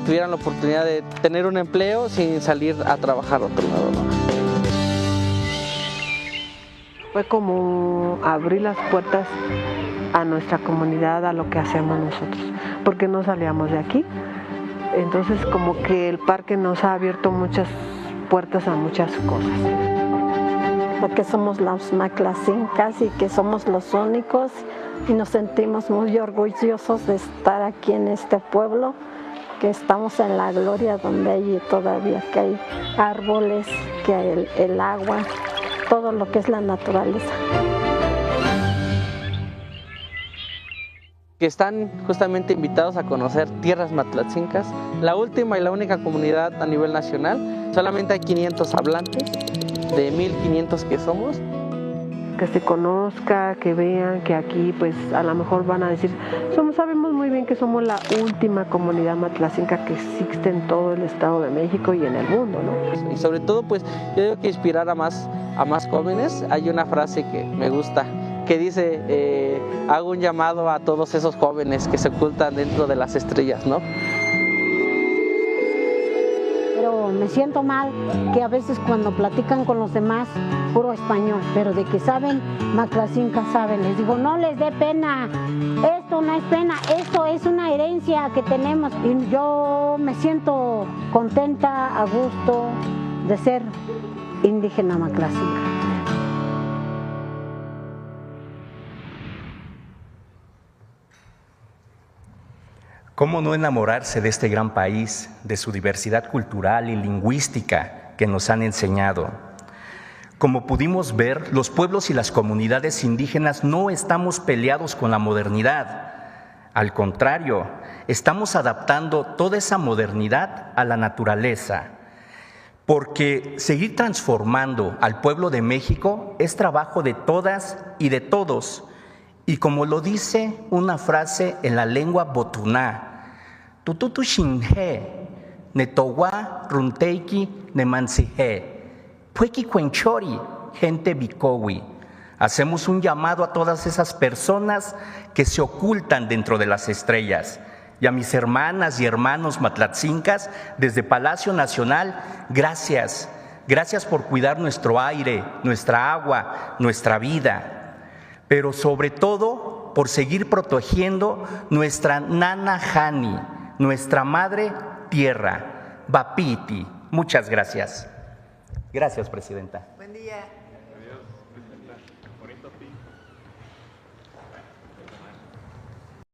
tuvieran la oportunidad de tener un empleo sin salir a trabajar a otro lado, ¿no? Fue como abrir las puertas a nuestra comunidad, a lo que hacemos nosotros, porque no salíamos de aquí. Entonces como que el parque nos ha abierto muchas puertas a muchas cosas. Porque somos las Maclacincas y que somos los únicos y nos sentimos muy orgullosos de estar aquí en este pueblo, que estamos en la gloria donde hay todavía que hay árboles, que hay el agua, todo lo que es la naturaleza. Que están justamente invitados a conocer tierras matlatzincas, la última y la única comunidad a nivel nacional. Solamente hay 500 hablantes de 1500 que somos. Que se conozca, que vean que aquí pues a lo mejor van a decir, sabemos muy bien que somos la última comunidad matlatzinca que existe en todo el Estado de México y en el mundo, ¿no? Y sobre todo pues yo digo que inspirar a más jóvenes. Hay una frase que me gusta, que dice, hago un llamado a todos esos jóvenes que se ocultan dentro de las estrellas, ¿no? Pero me siento mal que a veces cuando platican con los demás, puro español, pero de que saben, Maclacinca saben. Les digo, no les dé pena, esto no es pena, esto es una herencia que tenemos. Y yo me siento contenta, a gusto de ser indígena Maclacinca. ¿Cómo no enamorarse de este gran país, de su diversidad cultural y lingüística que nos han enseñado? Como pudimos ver, los pueblos y las comunidades indígenas no estamos peleados con la modernidad. Al contrario, estamos adaptando toda esa modernidad a la naturaleza. Porque seguir transformando al pueblo de México es trabajo de todas y de todos. Y como lo dice una frase en la lengua botuná, tututu shinhe, netowa runteiki nemansihe, pueki cuenchori, gente bicowi. Hacemos un llamado a todas esas personas que se ocultan dentro de las estrellas. Y a mis hermanas y hermanos matlatzincas desde Palacio Nacional, gracias. Gracias por cuidar nuestro aire, nuestra agua, nuestra vida. Pero sobre todo por seguir protegiendo nuestra Nana Hani, nuestra madre tierra, Bapiti. Muchas gracias. Gracias, Presidenta. Buen día.